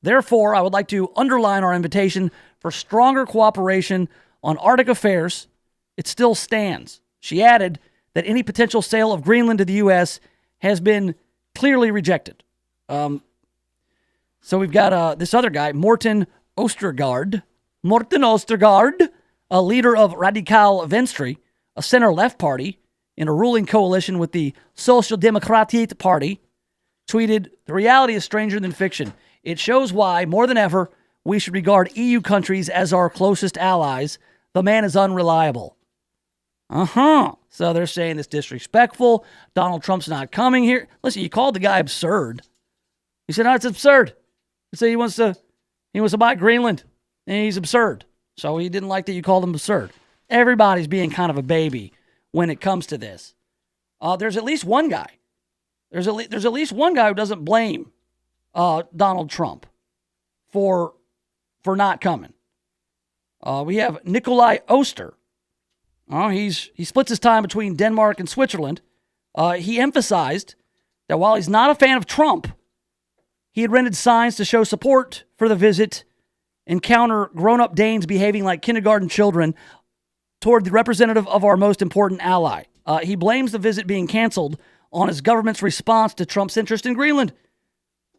Therefore, I would like to underline our invitation for stronger cooperation on Arctic affairs. It still stands. She added that any potential sale of Greenland to the U.S. has been clearly rejected. So we've got this other guy, Morten Østergaard, a leader of Radikal Venstre, a center-left party in a ruling coalition with the Social Democratic Party, tweeted, "The reality is stranger than fiction. It shows why, more than ever, we should regard EU countries as our closest allies. The man is unreliable." So they're saying it's disrespectful. Donald Trump's not coming here. Listen, you called the guy absurd. He said, no, it's absurd. He said he wants to buy Greenland, and he's absurd. So he didn't like that you called him absurd. Everybody's being kind of a baby when it comes to this. There's at least one guy. There's at least one guy who doesn't blame Donald Trump for not coming. We have Nikolai Oster. He splits his time between Denmark and Switzerland. He emphasized that while he's not a fan of Trump, he had rented signs to show support for the visit and counter grown-up Danes behaving like kindergarten children toward the representative of our most important ally. He blames the visit being canceled on his government's response to Trump's interest in Greenland.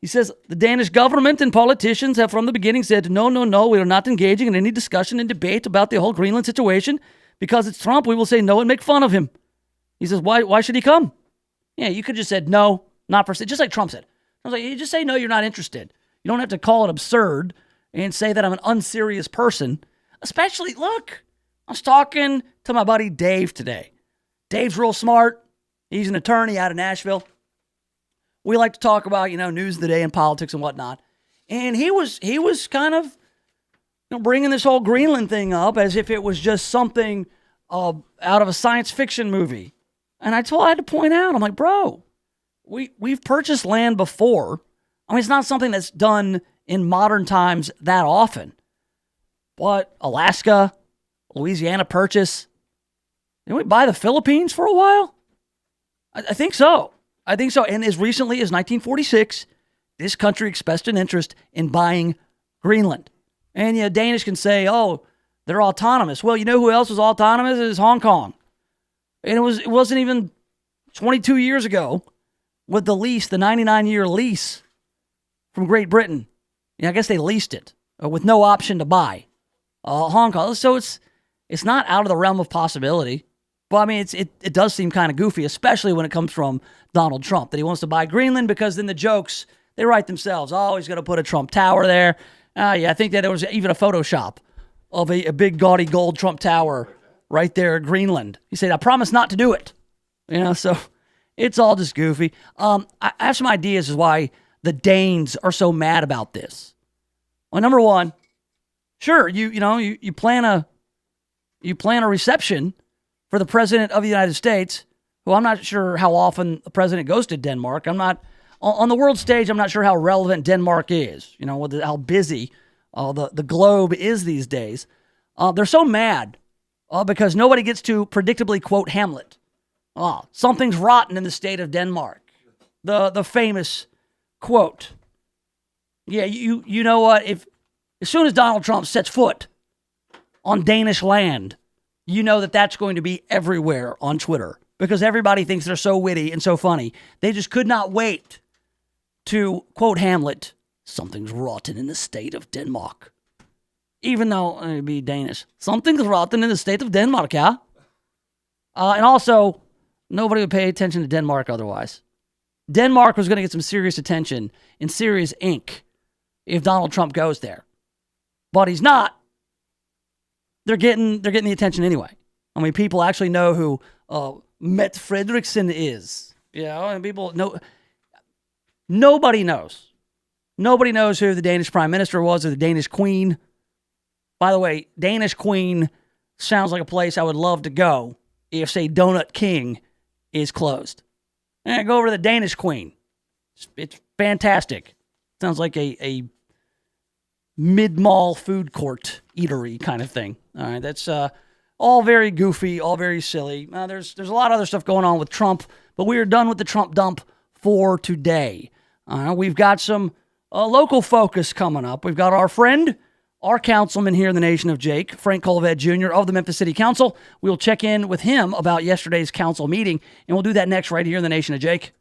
He says, the Danish government and politicians have from the beginning said, no, we are not engaging in any discussion and debate about the whole Greenland situation. Because it's Trump, we will say no and make fun of him. He says, why should he come? Yeah, you could just said no, not for, just like Trump said. I was like, you just say no, you're not interested. You don't have to call it absurd and say that I'm an unserious person. Especially, look, I was talking to my buddy Dave today. Dave's real smart. He's an attorney out of Nashville. We like to talk about, news of the day and politics and whatnot. And he was kind of bringing this whole Greenland thing up as if it was just something out of a science fiction movie. And I had to point out, I'm like, bro, we've purchased land before. I mean, it's not something that's done in modern times that often. But Alaska, Louisiana purchase. Didn't we buy the Philippines for a while? I think so. And as recently as 1946, this country expressed an interest in buying Greenland. And, Danish can say, oh, they're autonomous. Well, you know who else was autonomous? It was Hong Kong. And it wasn't even 22 years ago with the lease, the 99-year lease from Great Britain. I guess they leased it with no option to buy Hong Kong. So it's not out of the realm of possibility. But, I mean, it does seem kind of goofy, especially when it comes from Donald Trump, that he wants to buy Greenland because then the jokes, they write themselves. Oh, he's going to put a Trump tower there. Yeah, I think that there was even a Photoshop of a big gaudy gold Trump tower right there in Greenland. He said, I promise not to do it. So it's all just goofy. I have some ideas as why the Danes are so mad about this. Well, number one, sure, you plan a reception for the president of the United States, who I'm not sure how often the president goes to Denmark. I'm not on the world stage. I'm not sure how relevant Denmark is, with how busy the globe is these days. They're so mad because nobody gets to predictably quote Hamlet. Something's rotten in the state of Denmark. The famous quote. Yeah, you know what? As soon as Donald Trump sets foot on Danish land, you know that's going to be everywhere on Twitter because everybody thinks they're so witty and so funny. They just could not wait to quote Hamlet, something's rotten in the state of Denmark. Even though it'd be Danish. Something's rotten in the state of Denmark, yeah? And also, nobody would pay attention to Denmark otherwise. Denmark was going to get some serious attention in serious ink if Donald Trump goes there. But he's not. They're getting the attention anyway. I mean, people actually know who Mette Frederiksen is. And people know. Nobody knows. Nobody knows who the Danish prime minister was or the Danish queen. By the way, Danish queen sounds like a place I would love to go if, say, Donut King is closed. And go over to the Danish queen. It's fantastic. Sounds like a mid-mall food court eatery kind of thing. All right, that's all very goofy, all very silly. There's a lot of other stuff going on with Trump, but we are done with the Trump dump for today. We've got some local focus coming up. We've got our friend, our councilman here in the Nation of Jake, Frank Colvett Jr. of the Memphis City Council. We'll check in with him about yesterday's council meeting, and we'll do that next right here in the Nation of Jake.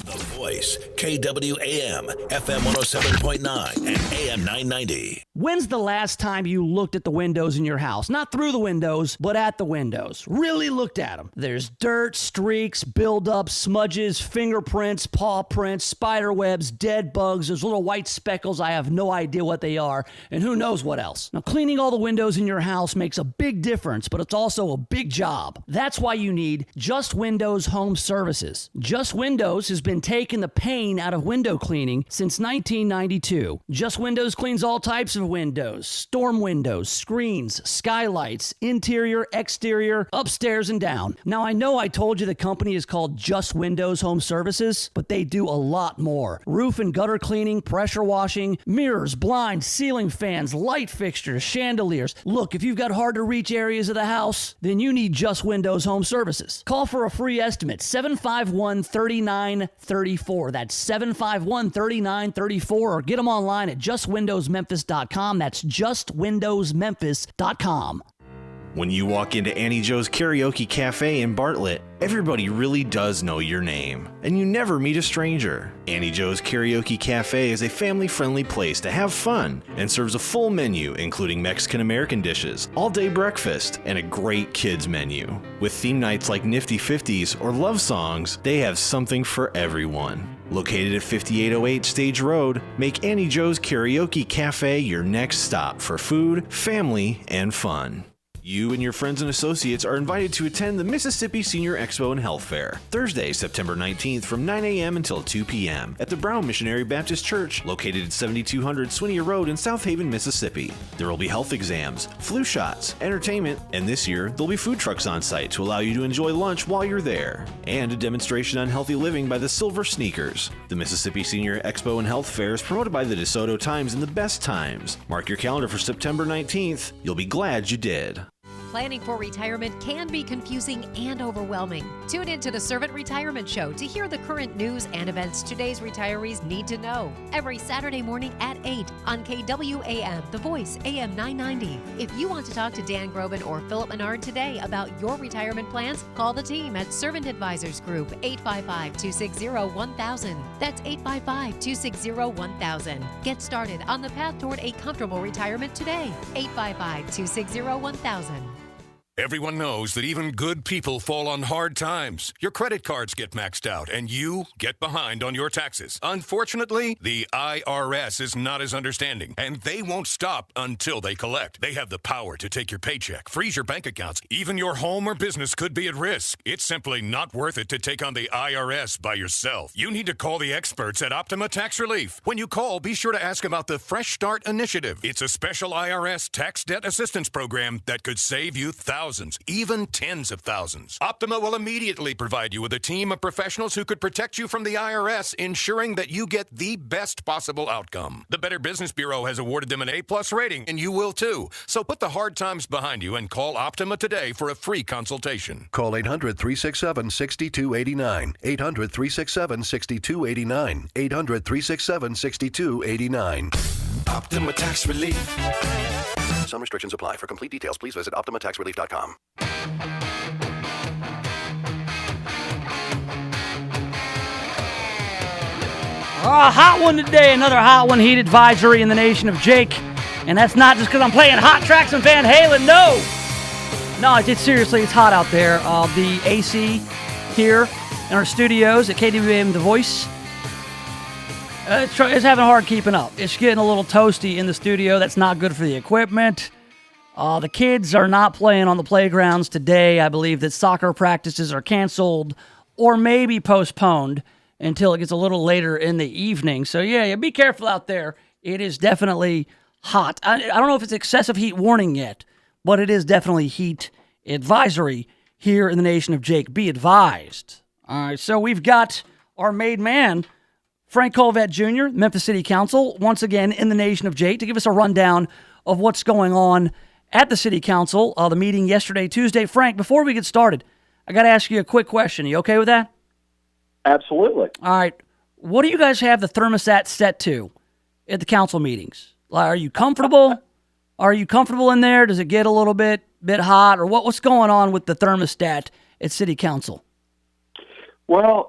The Voice, KWAM, FM 107.9 and AM 990. When's the last time you looked at the windows in your house? Not through the windows, but at the windows. Really looked at them. There's dirt, streaks, buildup, smudges, fingerprints, paw prints, spider webs, dead bugs, those little white speckles. I have no idea what they are, and who knows what else. Now, cleaning all the windows in your house makes a big difference, but it's also a big job. That's why you need Just Windows Home Services. Just Windows has been taking the pain out of window cleaning since 1992. Just Windows cleans all types of windows, storm windows, screens, skylights, interior, exterior, upstairs and down. Now, I know I told you the company is called Just Windows Home Services, but they do a lot more. Roof and gutter cleaning, pressure washing, mirrors, blinds, ceiling fans, light fixtures, chandeliers. Look, if you've got hard to reach areas of the house, then you need Just Windows Home Services. Call for a free estimate, 751-3934. That's 751-3934, or get them online at justwindowsmemphis.com. That's justwindowsmemphis.com. When you walk into Annie Joe's Karaoke Cafe in Bartlett, everybody really does know your name, and you never meet a stranger. Annie Joe's Karaoke Cafe is a family-friendly place to have fun and serves a full menu including Mexican-American dishes, all-day breakfast, and a great kids menu. With theme nights like Nifty 50s or love songs, they have something for everyone. Located at 5808 Stage Road, make Annie Joe's Karaoke Cafe your next stop for food, family, and fun. You and your friends and associates are invited to attend the Mississippi Senior Expo and Health Fair, Thursday, September 19th from 9 a.m. until 2 p.m. at the Brown Missionary Baptist Church, located at 7200 Swinier Road in South Haven, Mississippi. There will be health exams, flu shots, entertainment, and this year, there'll be food trucks on site to allow you to enjoy lunch while you're there, and a demonstration on healthy living by the Silver Sneakers. The Mississippi Senior Expo and Health Fair is promoted by the DeSoto Times and the Best Times. Mark your calendar for September 19th. You'll be glad you did. Planning for retirement can be confusing and overwhelming. Tune in to the Servant Retirement Show to hear the current news and events today's retirees need to know. Every Saturday morning at 8 on KWAM, The Voice, AM 990. If you want to talk to Dan Groban or Philip Menard today about your retirement plans, call the team at Servant Advisors Group, 855-260-1000. That's 855-260-1000. Get started on the path toward a comfortable retirement today. 855-260-1000. Everyone knows that even good people fall on hard times. Your credit cards get maxed out, and you get behind on your taxes. Unfortunately, the IRS is not as understanding, and they won't stop until they collect. They have the power to take your paycheck, freeze your bank accounts. Even your home or business could be at risk. It's simply not worth it to take on the IRS by yourself. You need to call the experts at Optima Tax Relief. When you call, be sure to ask about the Fresh Start Initiative. It's a special IRS tax debt assistance program that could save you thousands, even tens of thousands. Optima will immediately provide you with a team of professionals who could protect you from the IRS, ensuring that you get the best possible outcome. The Better Business Bureau has awarded them an A+ rating, and you will too. So put the hard times behind you and call Optima today for a free consultation. Call 800-367-6289. 800-367-6289. 800-367-6289. Optima Tax Relief. Some restrictions apply. For complete details, please visit OptimaTaxRelief.com. A hot one today, another hot one, heat advisory in the Nation of Jake. And that's not just because I'm playing hot tracks and Van Halen, no! No, it's seriously, it's hot out there. The AC here in our studios at KWAM The Voice, it's having a hard keeping up. It's getting a little toasty in the studio. That's not good for the equipment. The kids are not playing on the playgrounds today. I believe that soccer practices are canceled or maybe postponed until it gets a little later in the evening. So, yeah, be careful out there. It is definitely hot. I don't know if it's excessive heat warning yet, but it is definitely heat advisory here in the Nation of Jake. Be advised. All right, so we've got our made man, Frank Colvett Jr., Memphis City Council, once again in the Nation of Jake to give us a rundown of what's going on at the City Council, the meeting yesterday, Tuesday. Frank, before we get started, I got to ask you a quick question. Are you okay with that? Absolutely. All right. What do you guys have the thermostat set to at the council meetings? Are you comfortable? Are you comfortable in there? Does it get a little bit hot? Or what's going on with the thermostat at City Council? Well,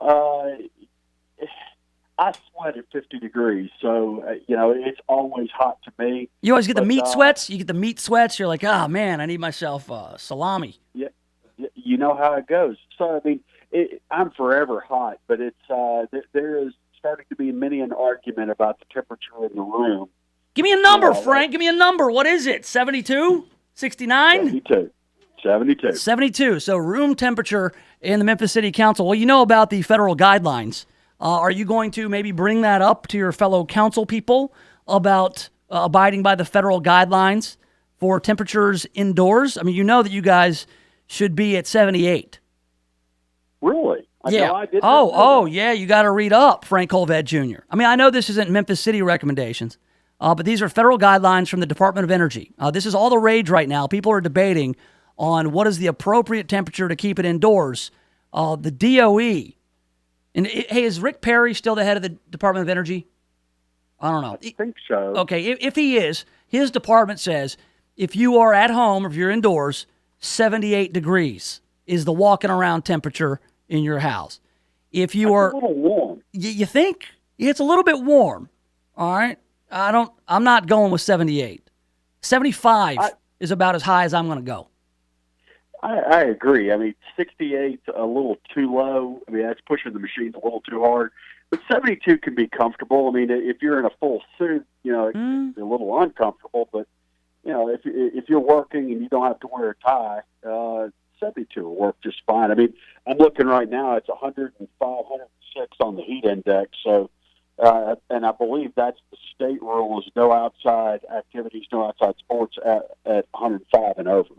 I sweat at 50 degrees, so, it's always hot to me. You always get the meat sweats? You get the meat sweats? You're like, oh, man, I need myself salami. Yeah, you know how it goes. So, I'm forever hot, but it's there is starting to be many an argument about the temperature in the room. Give me a number, Frank. Give me a number. What is it, 72? 69? 72. 72. So room temperature in the Memphis City Council. Well, you know about the federal guidelines. Are you going to maybe bring that up to your fellow council people about abiding by the federal guidelines for temperatures indoors? I mean, you know that you guys should be at 78. Really? Yeah. I didn't Yeah. You got to read up, Frank Colvett Jr. I mean, I know this isn't Memphis City recommendations, but these are federal guidelines from the Department of Energy. This is all the rage right now. People are debating on what is the appropriate temperature to keep it indoors. The DOE. And hey, is Rick Perry still the head of the Department of Energy? I don't know. I think so. Okay, if he is, his department says if you are at home or if you're indoors, 78 degrees is the walking around temperature in your house. If you That's are a little warm. You think it's a little bit warm. All right. I'm not going with 78. 75 is about as high as I'm going to go. I agree. I mean, 68's a little too low. I mean, that's pushing the machines a little too hard. But 72 can be comfortable. I mean, if you're in a full suit, it's a little uncomfortable. But, if you're working and you don't have to wear a tie, 72 will work just fine. I mean, I'm looking right now, it's 105, 106 on the heat index. So, and I believe that's the state rule is no outside activities, no outside sports at 105 and over.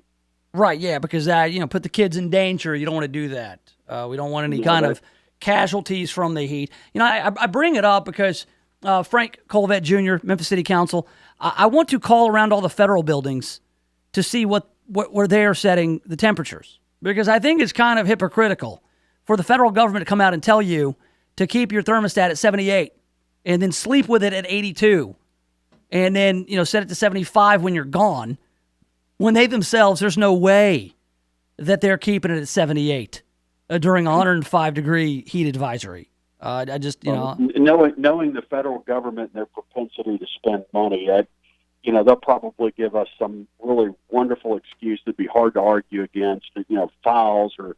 Right, yeah, because put the kids in danger. You don't want to do that. We don't want any kind of casualties from the heat. I bring it up because Frank Colvett Jr., Memphis City Council, I want to call around all the federal buildings to see what where they are setting the temperatures, because I think it's kind of hypocritical for the federal government to come out and tell you to keep your thermostat at 78 and then sleep with it at 82 and then, set it to 75 when you're gone, when they themselves, there's no way that they're keeping it at 78 during a 105-degree heat advisory. I just, knowing the federal government and their propensity to spend money, they'll probably give us some really wonderful excuse that'd be hard to argue against, files or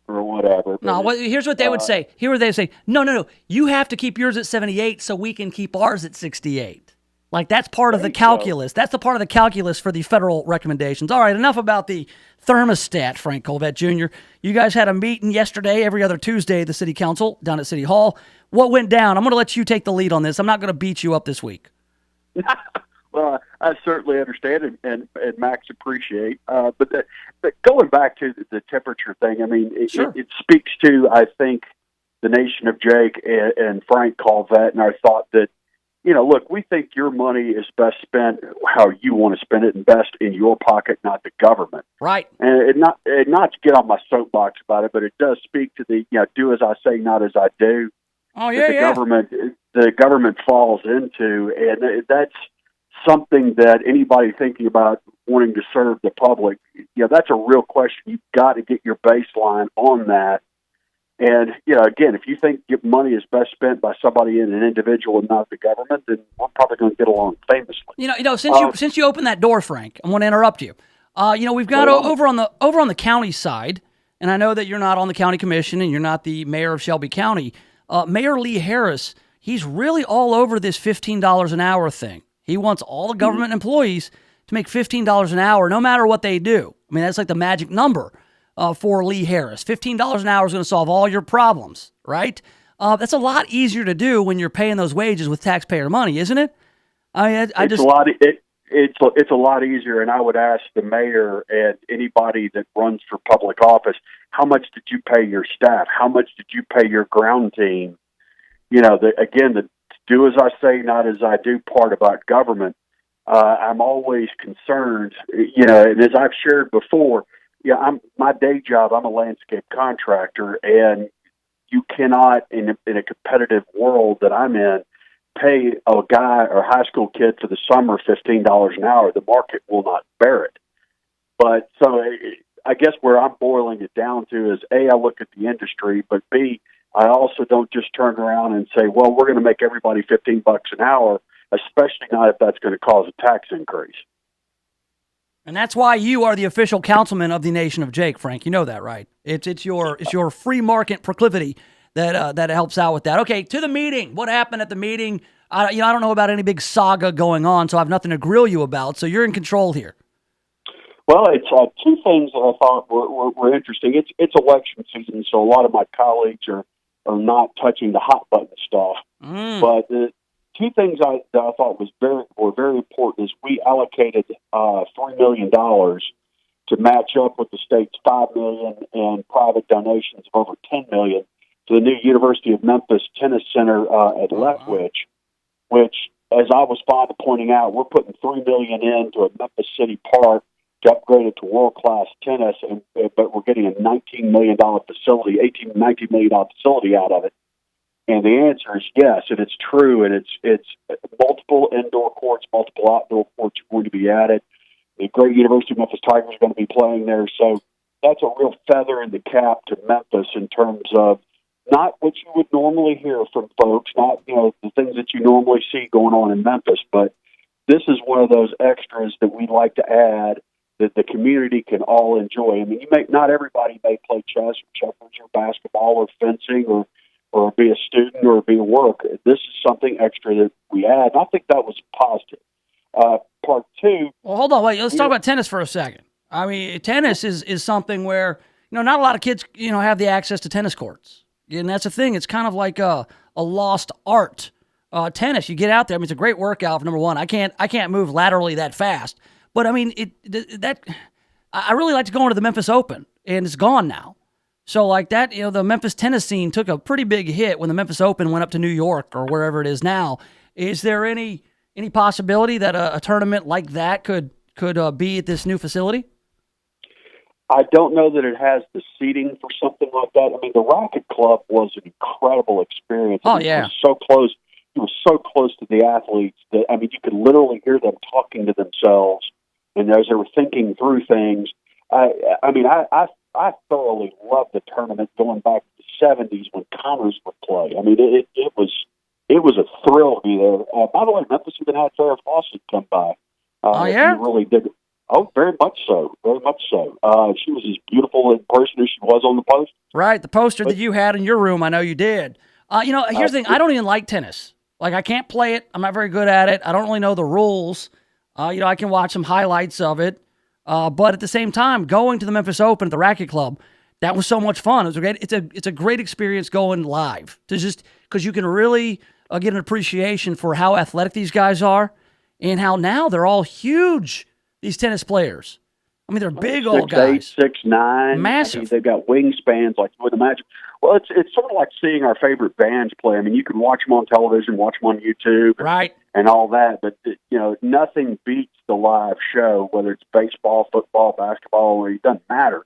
whatever. No, here's what they would say. Here would they say, no, you have to keep yours at 78 so we can keep ours at 68. Like, that's part of the calculus. That's the part of the calculus for the federal recommendations. All right, enough about the thermostat, Frank Colvett Jr. You guys had a meeting yesterday, every other Tuesday, the city council down at City Hall. What went down? I'm going to let you take the lead on this. I'm not going to beat you up this week. Well, I certainly understand and Max appreciate. But going back to the temperature thing, I mean, it speaks to, I think, the Nation of Jake and Frank Colvett and our thought that, look, we think your money is best spent how you want to spend it and best in your pocket, not the government. Right. And not to get on my soapbox about it, but it does speak to the, do as I say, not as I do. Oh, yeah, The government falls into, and that's something that anybody thinking about wanting to serve the public, that's a real question. You've got to get your baseline on that. And, again, if you think money is best spent by somebody in an individual and not the government, then we're probably going to get along famously. Since you opened that door, Frank, I want to interrupt you. We've got over on the county side, and I know that you're not on the county commission and you're not the mayor of Shelby County. Mayor Lee Harris, he's really all over this $15 an hour thing. He wants all the government employees to make $15 an hour, no matter what they do. I mean, that's like the magic number. For Lee Harris. $15 an hour is going to solve all your problems, right? That's a lot easier to do when you're paying those wages with taxpayer money, isn't it? It's a lot easier, and I would ask the mayor and anybody that runs for public office, how much did you pay your staff? How much did you pay your ground team? The do as I say, not as I do part about government. I'm always concerned, and as I've shared before, my day job, I'm a landscape contractor, and you cannot, in a competitive world that I'm in, pay a guy or high school kid for the summer $15 an hour. The market will not bear it. But so I guess where I'm boiling it down to is, A, I look at the industry, but B, I also don't just turn around and say, well, we're going to make everybody $15 an hour, especially not if that's going to cause a tax increase. And that's why you are the official councilman of the Nation of Jake, Frank. You know that, right? It's your free market proclivity that helps out with that. Okay, to the meeting. What happened at the meeting? I don't know about any big saga going on, so I have nothing to grill you about. So you're in control here. Well, it's two things that I thought were interesting. It's election season, so a lot of my colleagues are not touching the hot button stuff. But the two things that I thought were very important is we allocated $3 million to match up with the state's $5 million and private donations of over $10 million to the new University of Memphis Tennis Center at Lethbridge, which, as I was fond of pointing out, we're putting $3 million into a Memphis City Park to upgrade it to world-class tennis, but we're getting a $19 million facility, $19 million facility out of it. And the answer is yes, and it's true, and it's multiple indoor courts, multiple outdoor courts are going to be added. the great University of Memphis Tigers are going to be playing there. So that's a real feather in the cap to Memphis in terms of not what you would normally hear from folks, not, the things that you normally see going on in Memphis, but this is one of those extras that we'd like to add that the community can all enjoy. I mean, not everybody may play chess or checkers or basketball or fencing or be a student or be a work. This is something extra that we add. And I think that was positive. Part two. Well, hold on, wait. Let's talk about tennis for a second. I mean, tennis is something where not a lot of kids have the access to tennis courts, and that's the thing. It's kind of like a lost art. Tennis, you get out there. I mean, it's a great workout. For number one, I can't move laterally that fast, but I mean, I really like to go into the Memphis Open, and it's gone now. So like that, the Memphis tennis scene took a pretty big hit when the Memphis Open went up to New York or wherever it is now. Is there any possibility that a tournament like that could be at this new facility? I don't know that it has the seating for something like that. I mean, the Racket Club was an incredible experience. Oh, yeah. It was so close. It was so close to the athletes that, I mean, you could literally hear them talking to themselves, and as they were thinking through things. I thoroughly loved the tournament going back to the 70s when Connors would play. I mean, it was a thrill to be there. By the way, Memphis even had Farrah Fawcett come by. Oh, yeah? He really did. Oh, very much so. Very much so. She was as beautiful in person as she was on the poster. Right, the poster that you had in your room, I know you did. Here's the thing. I don't even like tennis. Like, I can't play it. I'm not very good at it. I don't really know the rules. I can watch some highlights of it. But at the same time, going to the Memphis Open at the Racket Club, that was so much fun. It's a great experience going live, because you can really get an appreciation for how athletic these guys are and how now they're all huge, these tennis players. I mean, they're big old guys. 6'8", 6'9". Massive. I mean, they've got wingspans like you would imagine. Well, it's sort of like seeing our favorite bands play. I mean, you can watch them on television, watch them on YouTube, right, and all that. But nothing beats the live show, whether it's baseball, football, basketball, or it doesn't matter.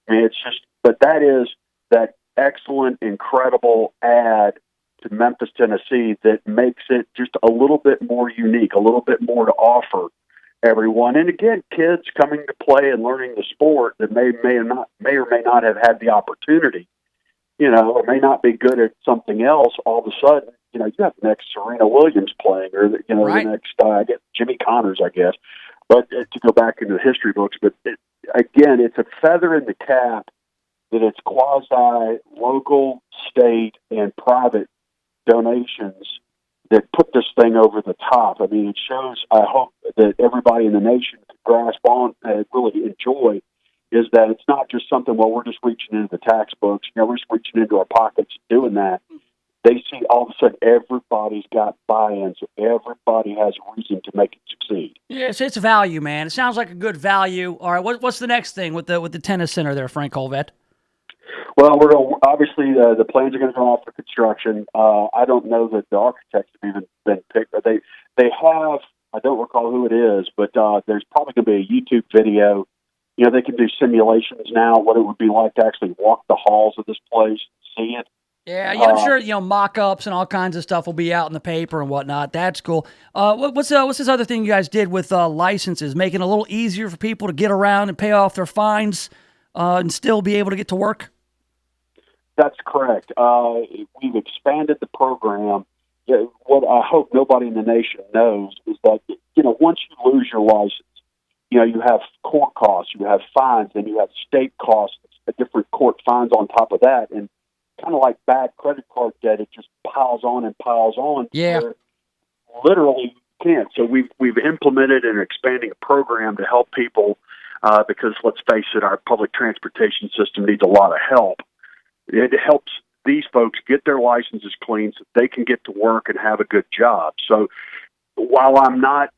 I mean, it's just. But that is that excellent, incredible add to Memphis, Tennessee that makes it just a little bit more unique, a little bit more to offer everyone. And again, kids coming to play and learning the sport that may or may not have had the opportunity, or may not be good at something else. All of a sudden, you have the next Serena Williams playing, or right. The next I guess Jimmy Connors, I guess. But to go back into the history books, but again, it's a feather in the cap that it's quasi local, state, and private donations that put this thing over the top. I mean, it shows, I hope, that everybody in the nation can grasp on and really enjoy, is that it's not just something, we're just reaching into the tax books, we're just reaching into our pockets doing that. They see all of a sudden everybody's got buy-in, so everybody has a reason to make it succeed. Yes, it's value, man. It sounds like a good value. All right, what's the next thing with the tennis center there, Frank Colvett? Well, we're going obviously the plans are going to go off for construction. I don't know that the architects have even been picked. They have. I don't recall who it is, but there's probably going to be a YouTube video. They can do simulations now, what it would be like to actually walk the halls of this place, see it. Yeah, I'm sure mock-ups and all kinds of stuff will be out in the paper and whatnot. That's cool. What's this other thing you guys did with licenses, making it a little easier for people to get around and pay off their fines and still be able to get to work? That's correct. We've expanded the program. What I hope nobody in the nation knows is that, once you lose your license, you have court costs, you have fines, and you have state costs, different court fines on top of that. And kind of like bad credit card debt, it just piles on and piles on. Yeah. Literally you can't. So we've implemented and expanding a program to help people because, let's face it, our public transportation system needs a lot of help. It helps these folks get their licenses clean so they can get to work and have a good job. So while I'm not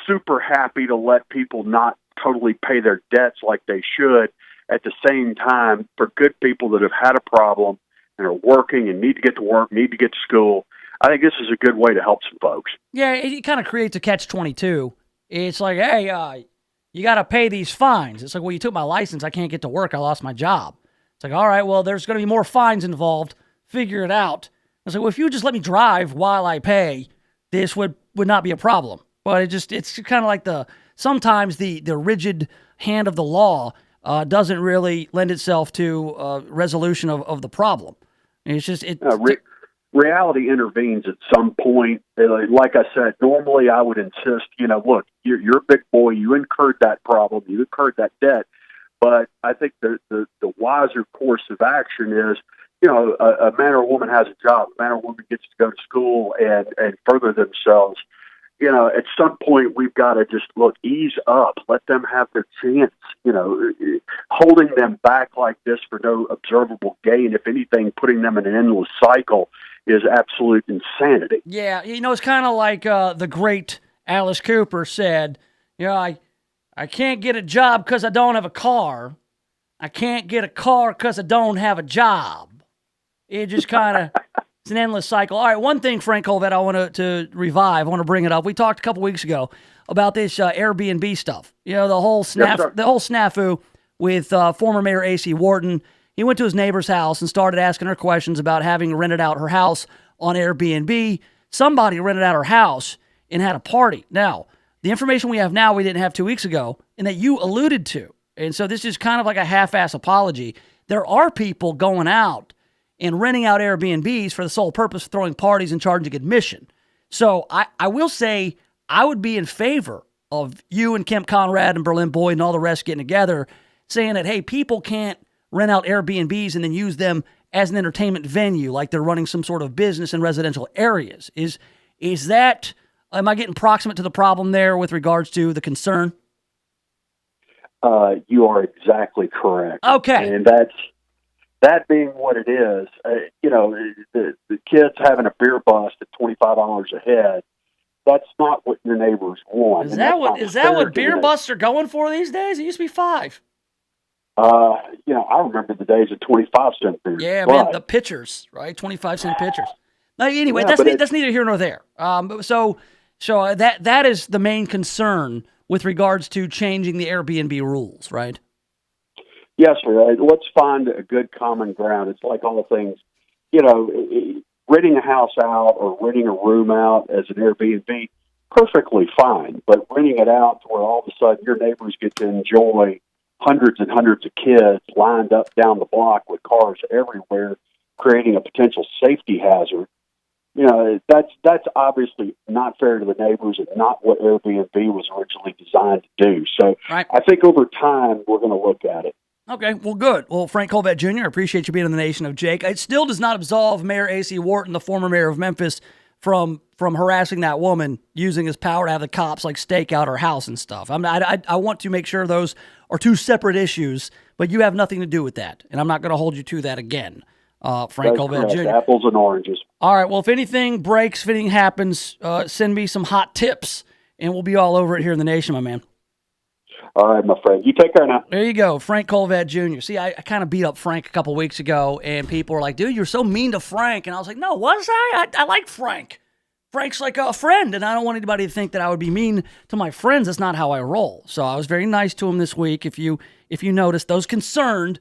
super happy to let people not totally pay their debts like they should, at the same time, for good people that have had a problem and are working and need to get to work, need to get to school, I think this is a good way to help some folks. Yeah, it kind of creates a catch-22. It's like, hey, you got to pay these fines. It's like, well, you took my license. I can't get to work. I lost my job. It's like, all right, well, there's going to be more fines involved. Figure it out. I was like, well, if you would just let me drive while I pay, this would not be a problem. But it's kind of like sometimes the rigid hand of the law doesn't really lend itself to resolution of the problem. It's just reality intervenes at some point. Like I said, normally I would insist, look, you're a big boy. You incurred that problem. You incurred that debt. But I think the wiser course of action is, a man or a woman has a job. A man or a woman gets to go to school and further themselves. At some point we've got to just ease up, let them have their chance. Holding them back like this for no observable gain, if anything, putting them in an endless cycle is absolute insanity. Yeah, it's kind of like the great Alice Cooper said, I can't get a job because I don't have a car. I can't get a car because I don't have a job. It just kind of, it's an endless cycle. All right, one thing, Frank Colvett, I want to revive. I want to bring it up. We talked a couple weeks ago about this Airbnb stuff. The whole snafu with former Mayor A.C. Wharton. He went to his neighbor's house and started asking her questions about having rented out her house on Airbnb. Somebody rented out her house and had a party. Now, the information we have now we didn't have 2 weeks ago, and that you alluded to. And so this is kind of like a half-ass apology. There are people going out and renting out Airbnbs for the sole purpose of throwing parties and charging admission. So I will say I would be in favor of you and Kemp Conrad and Berlin Boyd and all the rest getting together saying that, hey, people can't rent out Airbnbs and then use them as an entertainment venue like they're running some sort of business in residential areas. Is that, am I getting proximate to the problem there with regards to the concern? You are exactly correct. Okay. And that being what it is, the kids having a beer bust at $25 a head, that's not what your neighbors want. Is that what beer busts are going for these days? It used to be $5. I remember the days of 25-cent beers. Yeah, man, the pitchers, right? 25-cent pitchers. Now, anyway, that's neither here nor there. So that is the main concern with regards to changing the Airbnb rules, right? Yes, sir. Let's find a good common ground. It's like all things, renting a house out or renting a room out as an Airbnb, perfectly fine. But renting it out to where all of a sudden your neighbors get to enjoy hundreds and hundreds of kids lined up down the block with cars everywhere, creating a potential safety hazard. That's obviously not fair to the neighbors and not what Airbnb was originally designed to do. So right. I think over time we're going to look at it. Okay, well, good. Well, Frank Colvett Jr., I appreciate you being in the Nation of Jake. It still does not absolve Mayor A.C. Wharton, the former mayor of Memphis, from harassing that woman using his power to have the cops stake out her house and stuff. I want to make sure those are two separate issues, but you have nothing to do with that, and I'm not going to hold you to that again, Frank Colvett Jr. Apples and oranges. All right, well, if anything breaks, if anything happens, send me some hot tips, and we'll be all over it here in the Nation, my man. All right, my friend. You take care now. There you go, Frank Colvett Jr. See, I kind of beat up Frank a couple weeks ago, and people were like, dude, you're so mean to Frank. And I was like, no, was I? I like Frank. Frank's like a friend, and I don't want anybody to think that I would be mean to my friends. That's not how I roll. So I was very nice to him this week. If you noticed, those concerned,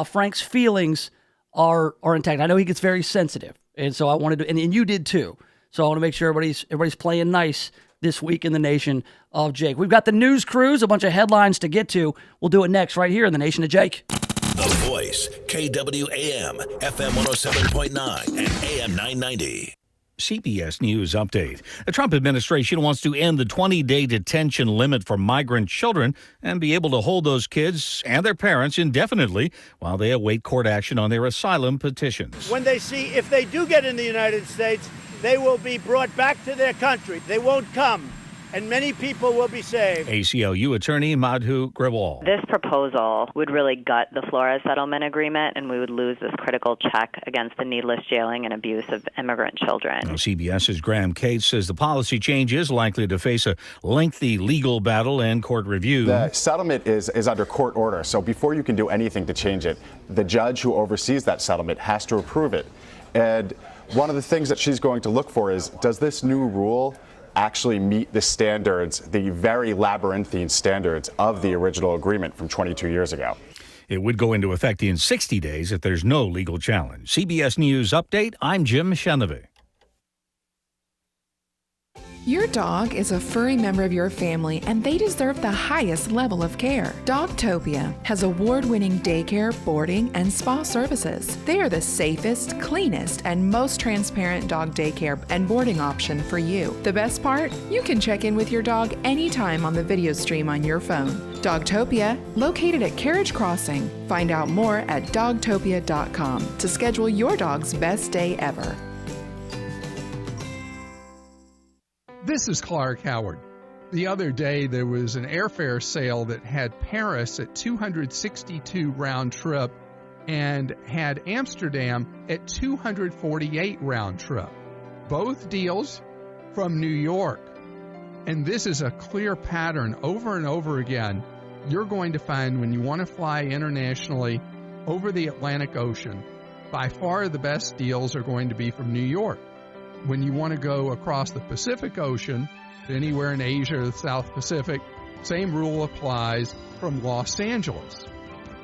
Frank's feelings are intact. I know he gets very sensitive, and so I wanted to, and you did too. So I want to make sure everybody's playing nice this week in the Nation of Jake. We've got the news cruise, a bunch of headlines to get to. We'll do it next right here in the Nation of Jake. The Voice, KWAM, FM 107.9 and AM 990. CBS News update. The Trump administration wants to end the 20-day detention limit for migrant children and be able to hold those kids and their parents indefinitely while they await court action on their asylum petitions. When they see if they do get in the United States, they will be brought back to their country. They won't come, and many people will be saved. ACLU attorney Madhu Grewal. This proposal would really gut the Flores settlement agreement, and we would lose this critical check against the needless jailing and abuse of immigrant children. Now, CBS's Graham Cates says the policy change is likely to face a lengthy legal battle and court review. The settlement is under court order, so before you can do anything to change it, the judge who oversees that settlement has to approve it. And one of the things that she's going to look for is, does this new rule actually meet the standards, the very labyrinthine standards of the original agreement from 22 years ago? It would go into effect in 60 days if there's no legal challenge. CBS News Update, I'm Jim Chenevey. Your dog is a furry member of your family, and they deserve the highest level of care. Dogtopia has award-winning daycare, boarding, and spa services. They are the safest, cleanest, and most transparent dog daycare and boarding option for you. The best part? You can check in with your dog anytime on the video stream on your phone. Dogtopia, located at Carriage Crossing. Find out more at dogtopia.com to schedule your dog's best day ever. This is Clark Howard. The other day, there was an airfare sale that had Paris at $262 round trip and had Amsterdam at $248 round trip. Both deals from New York. And this is a clear pattern over and over again. You're going to find when you want to fly internationally over the Atlantic Ocean, by far the best deals are going to be from New York. When you want to go across the Pacific Ocean, anywhere in Asia or the South Pacific, same rule applies from Los Angeles.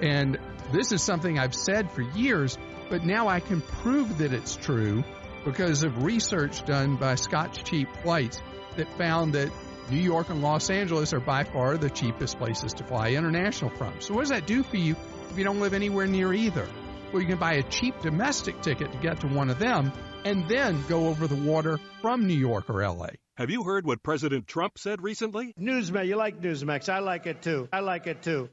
And this is something I've said for years, but now I can prove that it's true because of research done by Scotch Cheap Flights that found that New York and Los Angeles are by far the cheapest places to fly international from. So what does that do for you if you don't live anywhere near either? Well, you can buy a cheap domestic ticket to get to one of them and then go over the water from New York or L.A. Have you heard what President Trump said recently? Newsmax, you like Newsmax. I like it too.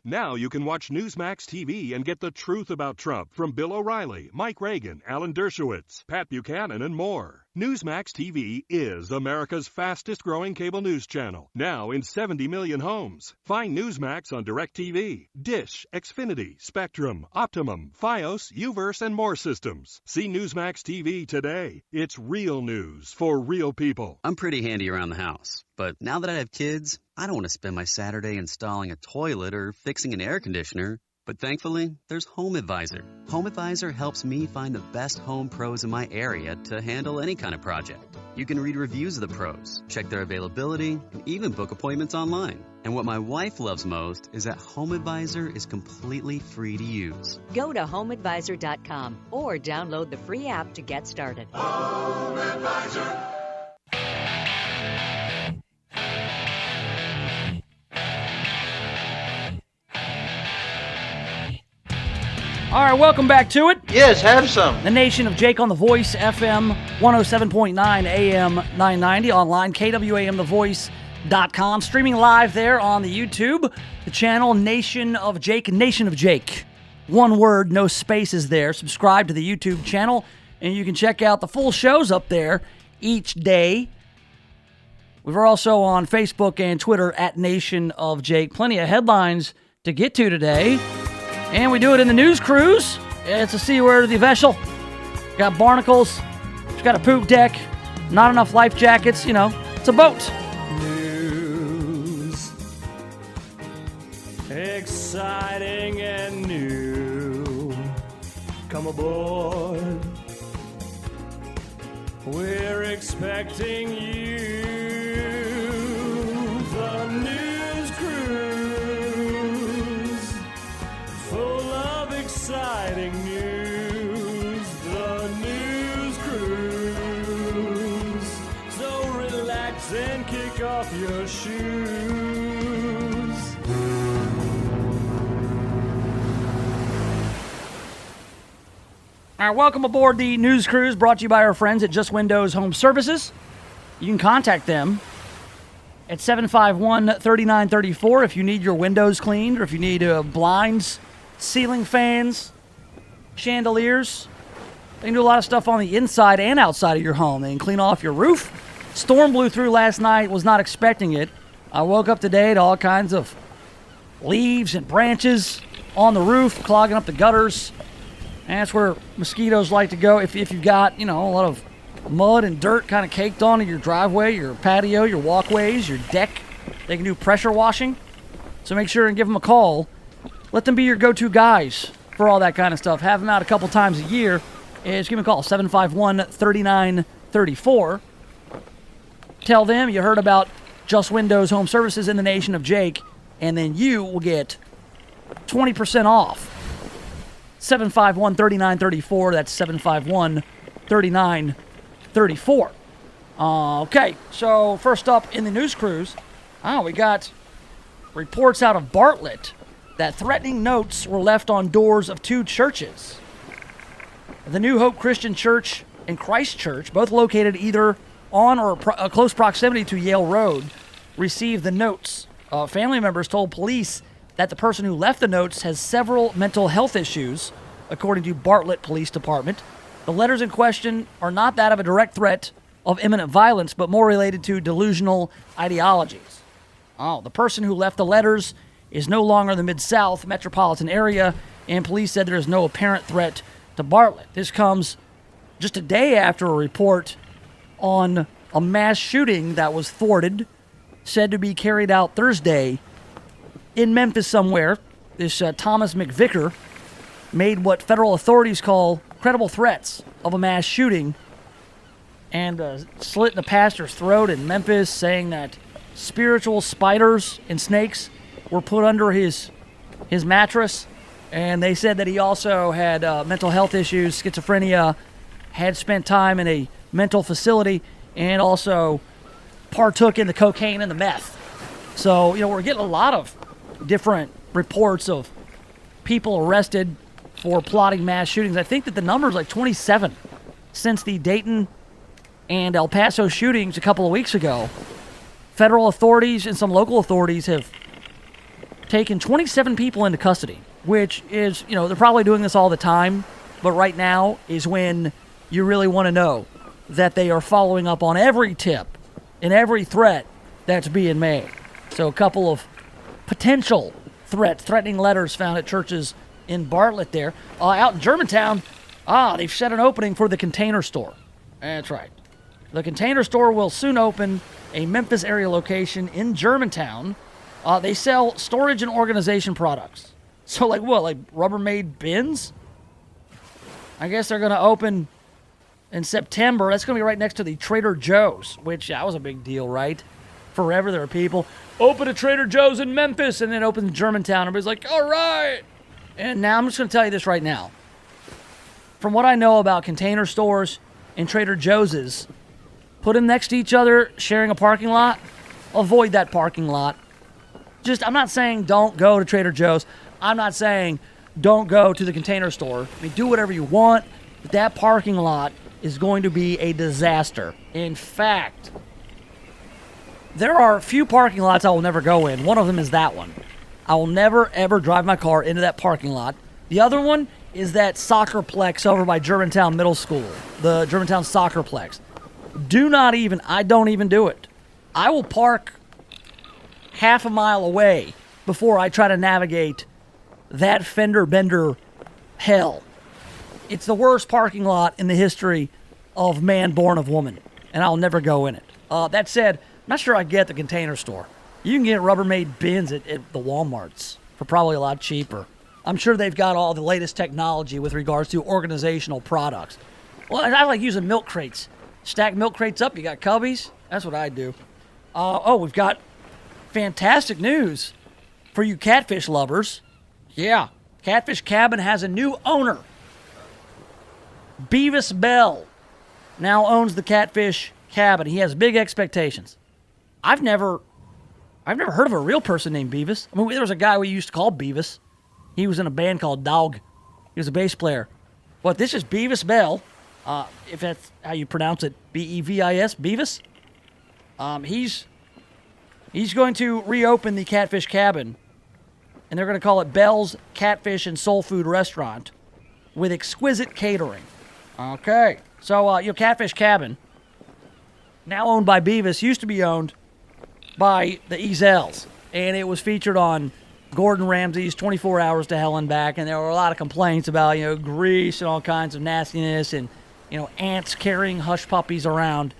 Now you can watch Newsmax TV and get the truth about Trump from Bill O'Reilly, Mike Reagan, Alan Dershowitz, Pat Buchanan, and more. Newsmax TV is America's fastest growing cable news channel, now in 70 million homes. Find Newsmax on DirecTV, Dish, Xfinity, Spectrum, Optimum, Fios, Uverse, and more systems. See Newsmax TV today. It's real news for real people. I'm pretty handy around the house, but now that I have kids, I don't want to spend my Saturday installing a toilet or fixing an air conditioner. But thankfully, there's HomeAdvisor. HomeAdvisor helps me find the best home pros in my area to handle any kind of project. You can read reviews of the pros, check their availability, and even book appointments online. And what my wife loves most is that HomeAdvisor is completely free to use. Go to HomeAdvisor.com or download the free app to get started. HomeAdvisor. All right, welcome back to it. Yes, have some. The Nation of Jake on The Voice, FM 107.9, AM 990, online, KWAMTheVoice.com, streaming live there on the YouTube, the channel Nation of Jake, Nation of Jake. One word, no spaces there. Subscribe to the YouTube channel, and you can check out the full shows up there each day. We're also on Facebook and Twitter at Nation of Jake. Plenty of headlines to get to today. And we do it in the news cruise. It's a C word of the vessel. Got barnacles. It's got a poop deck. Not enough life jackets. You know, it's a boat. News. Exciting and new. Come aboard. We're expecting you. The news cruise. Full of exciting news, the news cruise. So relax and kick off your shoes. All right, welcome aboard the news cruise brought to you by our friends at Just Windows Home Services. You can contact them at 751-3934 if you need your windows cleaned or if you need blinds, ceiling fans, chandeliers. They can do a lot of stuff on the inside and outside of your home. They can clean off your roof. Storm blew through last night, was not expecting it. I woke up today to all kinds of leaves and branches on the roof, clogging up the gutters. And that's where mosquitoes like to go if you've got, a lot of mud and dirt kind of caked onto your driveway, your patio, your walkways, your deck. They can do pressure washing. So make sure and give them a call. Let them be your go-to guys for all that kind of stuff. Have them out a couple times a year. Just give them a call, 751-3934. Tell them you heard about Just Windows Home Services in the Nation of Jake, and then you will get 20% off. 751-3934. That's 751-3934. Okay, so first up in the news cruise, we got reports out of Bartlett that threatening notes were left on doors of 2 churches. The New Hope Christian Church and Christ Church, both located either on or close proximity to Yale Road, received the notes. Family members told police that the person who left the notes has several mental health issues, according to Bartlett Police Department. The letters in question are not that of a direct threat of imminent violence, but more related to delusional ideologies. The person who left the letters is no longer in the Mid-South metropolitan area, and police said there is no apparent threat to Bartlett. This comes just a day after a report on a mass shooting that was thwarted, said to be carried out Thursday in Memphis somewhere. This Thomas McVicker made what federal authorities call credible threats of a mass shooting and slit the pastor's throat in Memphis, saying that spiritual spiders and snakes were put under his mattress. And they said that he also had mental health issues, schizophrenia, had spent time in a mental facility, and also partook in the cocaine and the meth. So, we're getting a lot of different reports of people arrested for plotting mass shootings. I think that the number is like 27 since the Dayton and El Paso shootings a couple of weeks ago. Federal authorities and some local authorities have taken 27 people into custody, which is, they're probably doing this all the time, but right now is when you really want to know that they are following up on every tip and every threat that's being made. So a couple of potential threatening letters found at churches in Bartlett there. Out in Germantown, they've set an opening for the Container Store. That's right. The Container Store will soon open a Memphis area location in Germantown. They sell storage and organization products. So like what, like Rubbermaid bins? I guess they're going to open in September. That's going to be right next to the Trader Joe's, which that was a big deal, right? Forever there are people, open a Trader Joe's in Memphis, and then open in Germantown. Everybody's like, all right. And now I'm just going to tell you this right now. From what I know about Container Stores and Trader Joe's, put them next to each other, sharing a parking lot, avoid that parking lot. I'm not saying don't go to Trader Joe's. I'm not saying don't go to the Container Store. I mean, do whatever you want, but that parking lot is going to be a disaster. In fact, there are a few parking lots I will never go in. One of them is that one. I will never, ever drive my car into that parking lot. The other one is that soccerplex over by Germantown Middle School, the Germantown Soccerplex. I don't even do it. I will park half a mile away before I try to navigate that fender bender hell. It's the worst parking lot in the history of man born of woman, and I'll never go in it. That said, I'm not sure I get the Container Store. You can get Rubbermaid bins at the Walmarts for probably a lot cheaper. I'm sure they've got all the latest technology with regards to organizational products. Well, I like using milk crates. Stack milk crates up, you got cubbies. That's what I do. We've got fantastic news for you catfish lovers. Yeah, Catfish Cabin has a new owner. Beavis Bell now owns the Catfish Cabin. He has big expectations. I've never heard of a real person named Beavis. I mean, there was a guy we used to call Beavis. He was in a band called Dog. He was a bass player. But this is Beavis Bell, if that's how you pronounce it, B-E-V-I-S, Beavis. He's going to reopen the Catfish Cabin, and they're going to call it Bell's Catfish and Soul Food Restaurant with exquisite catering. Okay, so Catfish Cabin, now owned by Beavis, used to be owned by the Ezels, and it was featured on Gordon Ramsay's 24 Hours to Hell and Back, and there were a lot of complaints about grease and all kinds of nastiness and ants carrying hush puppies around.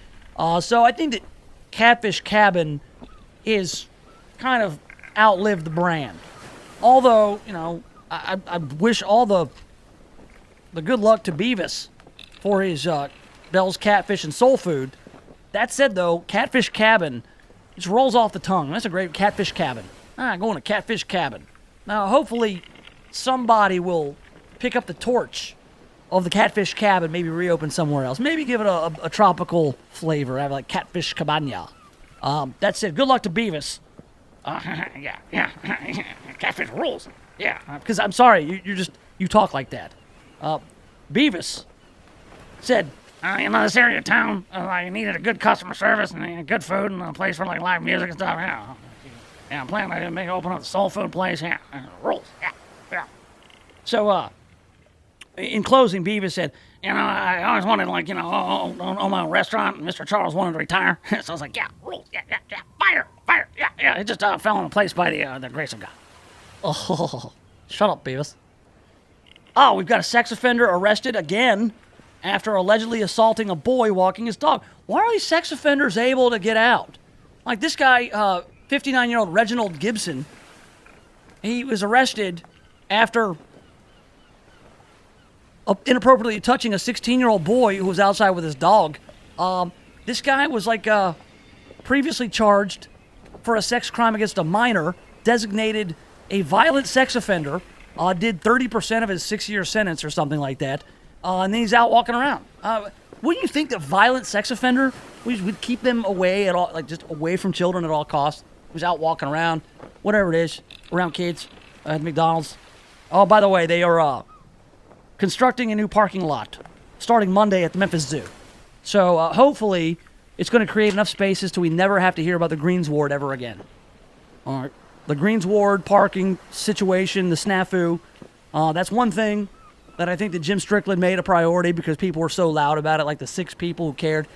So I think that Catfish Cabin is kind of outlived the brand. Although, I wish all the good luck to Beavis for his Bell's Catfish and Soul Food. That said, though, Catfish Cabin just rolls off the tongue. That's a great Catfish Cabin. Going to Catfish Cabin. Now, hopefully, somebody will pick up the torch of the Catfish Cabin maybe reopen somewhere else. Maybe give it a tropical flavor. Have like Catfish Cabana. That said, good luck to Beavis. Yeah. Catfish rules. Yeah. Because I'm sorry, you talk like that. Beavis said, this area of town, I needed a good customer service and good food and a place for like live music and stuff. Yeah, I'm planning to open up the soul food place. Yeah, rules. Yeah. So, in closing, Beavis said, I always wanted own my own restaurant. And Mr. Charles wanted to retire, so I was like, yeah, rules. Yeah. Fire. Yeah. It just fell into place by the grace of God. Oh, shut up, Beavis. Oh, we've got a sex offender arrested again after allegedly assaulting a boy walking his dog. Why are these sex offenders able to get out? Like this guy, 59-year-old Reginald Gibson, he was arrested after inappropriately touching a 16-year-old boy who was outside with his dog. This guy was previously charged for a sex crime against a minor, designated a violent sex offender, did 30% of his 6-year sentence or something like that, and then he's out walking around. Wouldn't you think that violent sex offender, we'd keep them away at all, just away from children at all costs? Who's out walking around, whatever it is, around kids at McDonald's. Oh, by the way, they are constructing a new parking lot starting Monday at the Memphis Zoo. So hopefully it's going to create enough spaces till we never have to hear about the Greens Ward ever again. All right. The Greens Ward parking situation, the snafu, that's one thing that I think that Jim Strickland made a priority because people were so loud about it, like the 6 people who cared.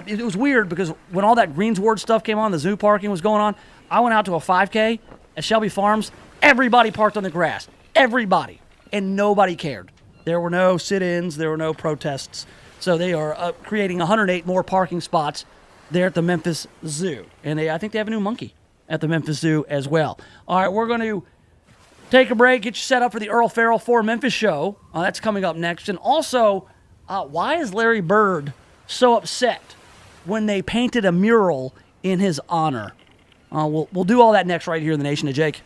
It was weird because when all that Greens Ward stuff came on, the zoo parking was going on, I went out to a 5K at Shelby Farms. Everybody parked on the grass. Everybody. And nobody cared. There were no sit-ins. There were no protests. So they are creating 108 more parking spots there at the Memphis Zoo. And I think they have a new monkey at the Memphis Zoo as well. All right, we're going to take a break, get you set up for the Earl Farrell for Memphis show. That's coming up next. And also, why is Larry Bird so upset when they painted a mural in his honor? We'll do all that next right here in the Nation of Jake.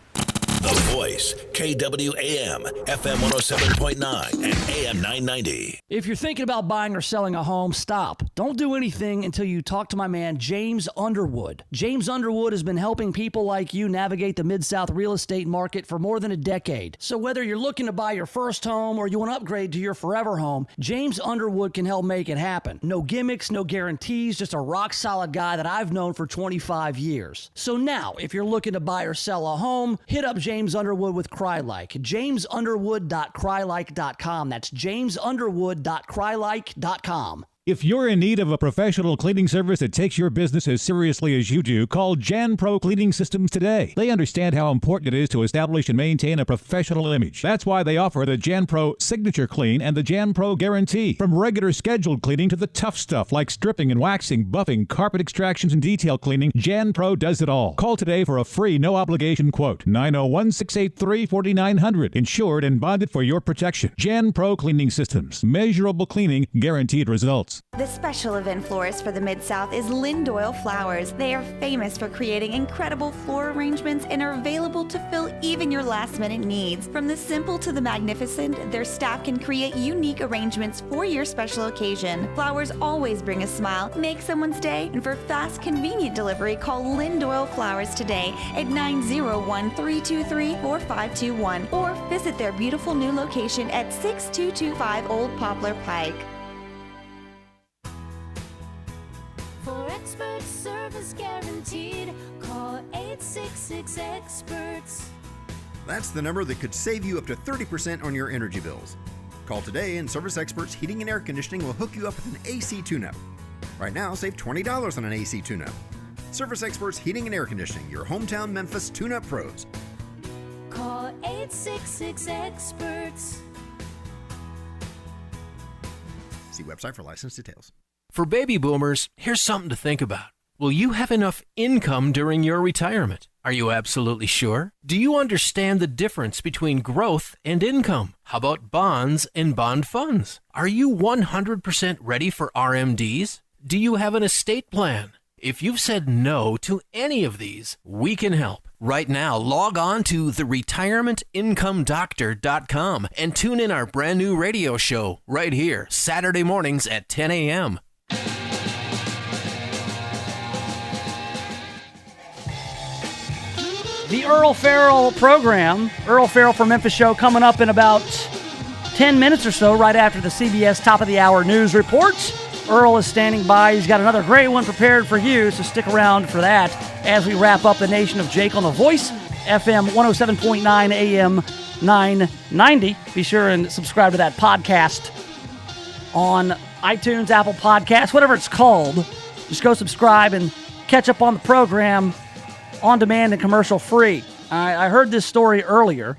The Voice, KWAM, FM 107.9 and AM 990. If you're thinking about buying or selling a home, stop. Don't do anything until you talk to my man, James Underwood. James Underwood has been helping people like you navigate the Mid-South real estate market for more than a decade. So whether you're looking to buy your first home or you want to upgrade to your forever home, James Underwood can help make it happen. No gimmicks, no guarantees, just a rock-solid guy that I've known for 25 years. So now, if you're looking to buy or sell a home, hit up James Underwood with CryLike. JamesUnderwood.crylike.com. That's JamesUnderwood.crylike.com. If you're in need of a professional cleaning service that takes your business as seriously as you do, call Jan Pro Cleaning Systems today. They understand how important it is to establish and maintain a professional image. That's why they offer the Jan Pro Signature Clean and the Jan Pro Guarantee. From regular scheduled cleaning to the tough stuff like stripping and waxing, buffing, carpet extractions, and detail cleaning, Jan Pro does it all. Call today for a free, no-obligation quote. 901-683-4900. Insured and bonded for your protection. Jan Pro Cleaning Systems. Measurable cleaning, guaranteed results. The special event florist for the Mid-South is Lynn Doyle Flowers. They are famous for creating incredible floral arrangements and are available to fill even your last-minute needs. From the simple to the magnificent, their staff can create unique arrangements for your special occasion. Flowers always bring a smile, make someone's day, and for fast, convenient delivery, call Lynn Doyle Flowers today at 901-323-4521 or visit their beautiful new location at 6225 Old Poplar Pike. For expert service guaranteed, call 866-EXPERTS. That's the number that could save you up to 30% on your energy bills. Call today and Service Experts Heating and Air Conditioning will hook you up with an AC tune-up. Right now, save $20 on an AC tune-up. Service Experts Heating and Air Conditioning, your hometown Memphis tune-up pros. Call 866-EXPERTS. See website for license details. For baby boomers, here's something to think about. Will you have enough income during your retirement? Are you absolutely sure? Do you understand the difference between growth and income? How about bonds and bond funds? Are you 100% ready for RMDs? Do you have an estate plan? If you've said no to any of these, we can help. Right now, log on to theretirementinkomedoctor.com and tune in our brand new radio show right here, Saturday mornings at 10 a.m. The Earl Farrell program, Earl Farrell for Memphis show, coming up in about 10 minutes or so, right after the CBS top of the hour news reports. Earl is standing by. He's got another great one prepared for you, so stick around for that as we wrap up the Nation of Jake on The Voice, FM 107.9 AM 990. Be sure and subscribe to that podcast on iTunes, Apple Podcasts, whatever it's called. Just go subscribe and catch up on the program on demand and commercial free. I heard this story earlier,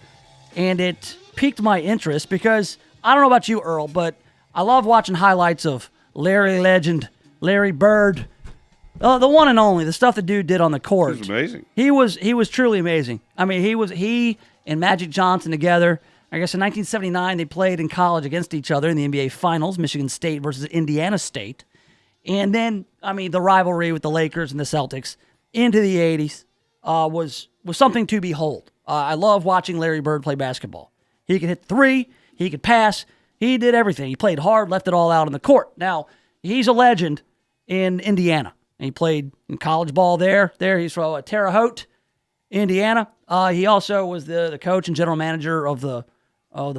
and it piqued my interest because I don't know about you, Earl, but I love watching highlights of Larry Legend, Larry Bird, the one and only, the stuff the dude did on the court. It was amazing. He was truly amazing. I mean, he and Magic Johnson together. I guess in 1979 they played in college against each other in the NBA Finals, Michigan State versus Indiana State. And then, I mean, the rivalry with the Lakers and the Celtics into the 80s was something to behold. I love watching Larry Bird play basketball. He could hit three, he could pass, he did everything. He played hard, left it all out on the court. Now, he's a legend in Indiana. He played in college ball there. He's from Terre Haute, Indiana. He also was the coach and general manager of the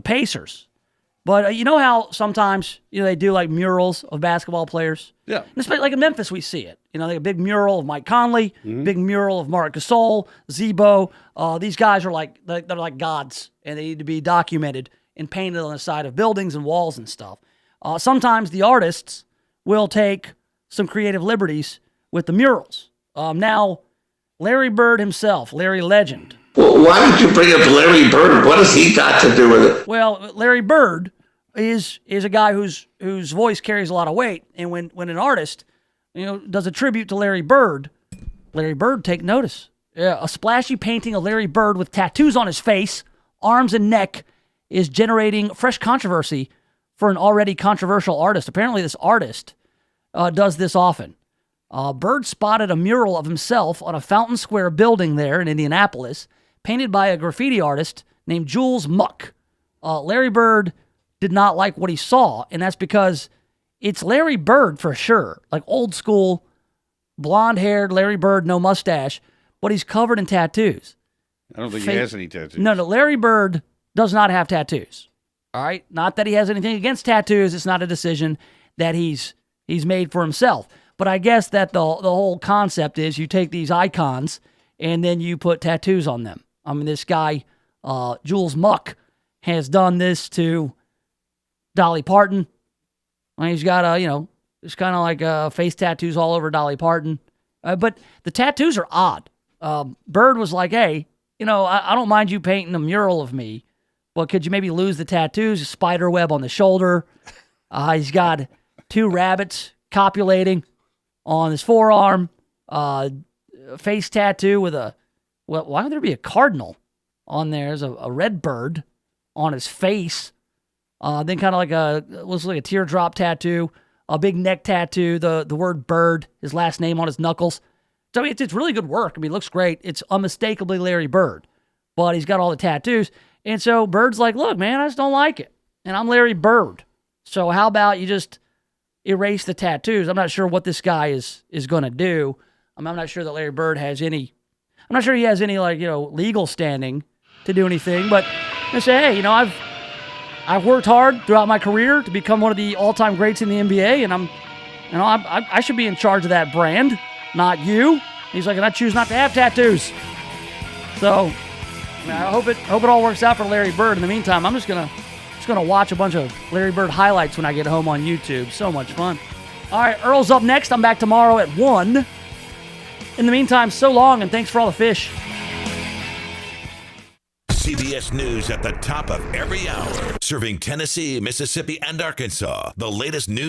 Pacers. But you know how sometimes they do like murals of basketball players? Yeah. And especially like in Memphis, we see it. Like a big mural of Mike Conley, big mural of Marc Gasol, Zebo. These guys are they're like gods, and they need to be documented and painted on the side of buildings and walls and stuff. Sometimes the artists will take some creative liberties with the murals. Now, Larry Bird himself, Larry Legend. Well, why did you bring up Larry Bird? What has he got to do with it? Well, Larry Bird is a guy whose voice carries a lot of weight, and when an artist does a tribute to Larry Bird take notice. Yeah, a splashy painting of Larry Bird with tattoos on his face, arms and neck is generating fresh controversy for an already controversial artist. Apparently, this artist does this often. Bird spotted a mural of himself on a Fountain Square building there in Indianapolis, painted by a graffiti artist named Jules Muck. Larry Bird did not like what he saw, and that's because it's Larry Bird for sure. Like old school, blonde-haired Larry Bird, no mustache, but he's covered in tattoos. I don't think he has any tattoos. No, Larry Bird does not have tattoos. All right? Not that he has anything against tattoos. It's not a decision that he's made for himself. But I guess that the whole concept is you take these icons and then you put tattoos on them. I mean, this guy, Jules Muck, has done this to Dolly Parton. He's got it's kind of like face tattoos all over Dolly Parton. But the tattoos are odd. Bird was like, hey, I don't mind you painting a mural of me, but could you maybe lose the tattoos? A spider web on the shoulder. He's got 2 rabbits copulating on his forearm. Face tattoo with why would there be a cardinal on there? There's a red bird on his face. Then kind of looks like a teardrop tattoo. A big neck tattoo, the word Bird, his last name on his knuckles. So it's really good work. I mean, it looks great. It's unmistakably Larry Bird, but he's got all the tattoos. And so Bird's like, look, man, I just don't like it. And I'm Larry Bird. So how about you just erase the tattoos? I'm not sure what this guy is going to do. I'm not sure that Larry Bird has any, I'm not sure he has any legal standing to do anything, but I say, hey, I've worked hard throughout my career to become one of the all-time greats in the NBA, and I should be in charge of that brand, not you. He's like, and I choose not to have tattoos. So I hope it all works out for Larry Bird. In the meantime, I'm just gonna watch a bunch of Larry Bird highlights when I get home on YouTube. So much fun. All right, Earl's up next. I'm back tomorrow at 1. In the meantime, so long, and thanks for all the fish. CBS News at the top of every hour, serving Tennessee, Mississippi, and Arkansas. The latest news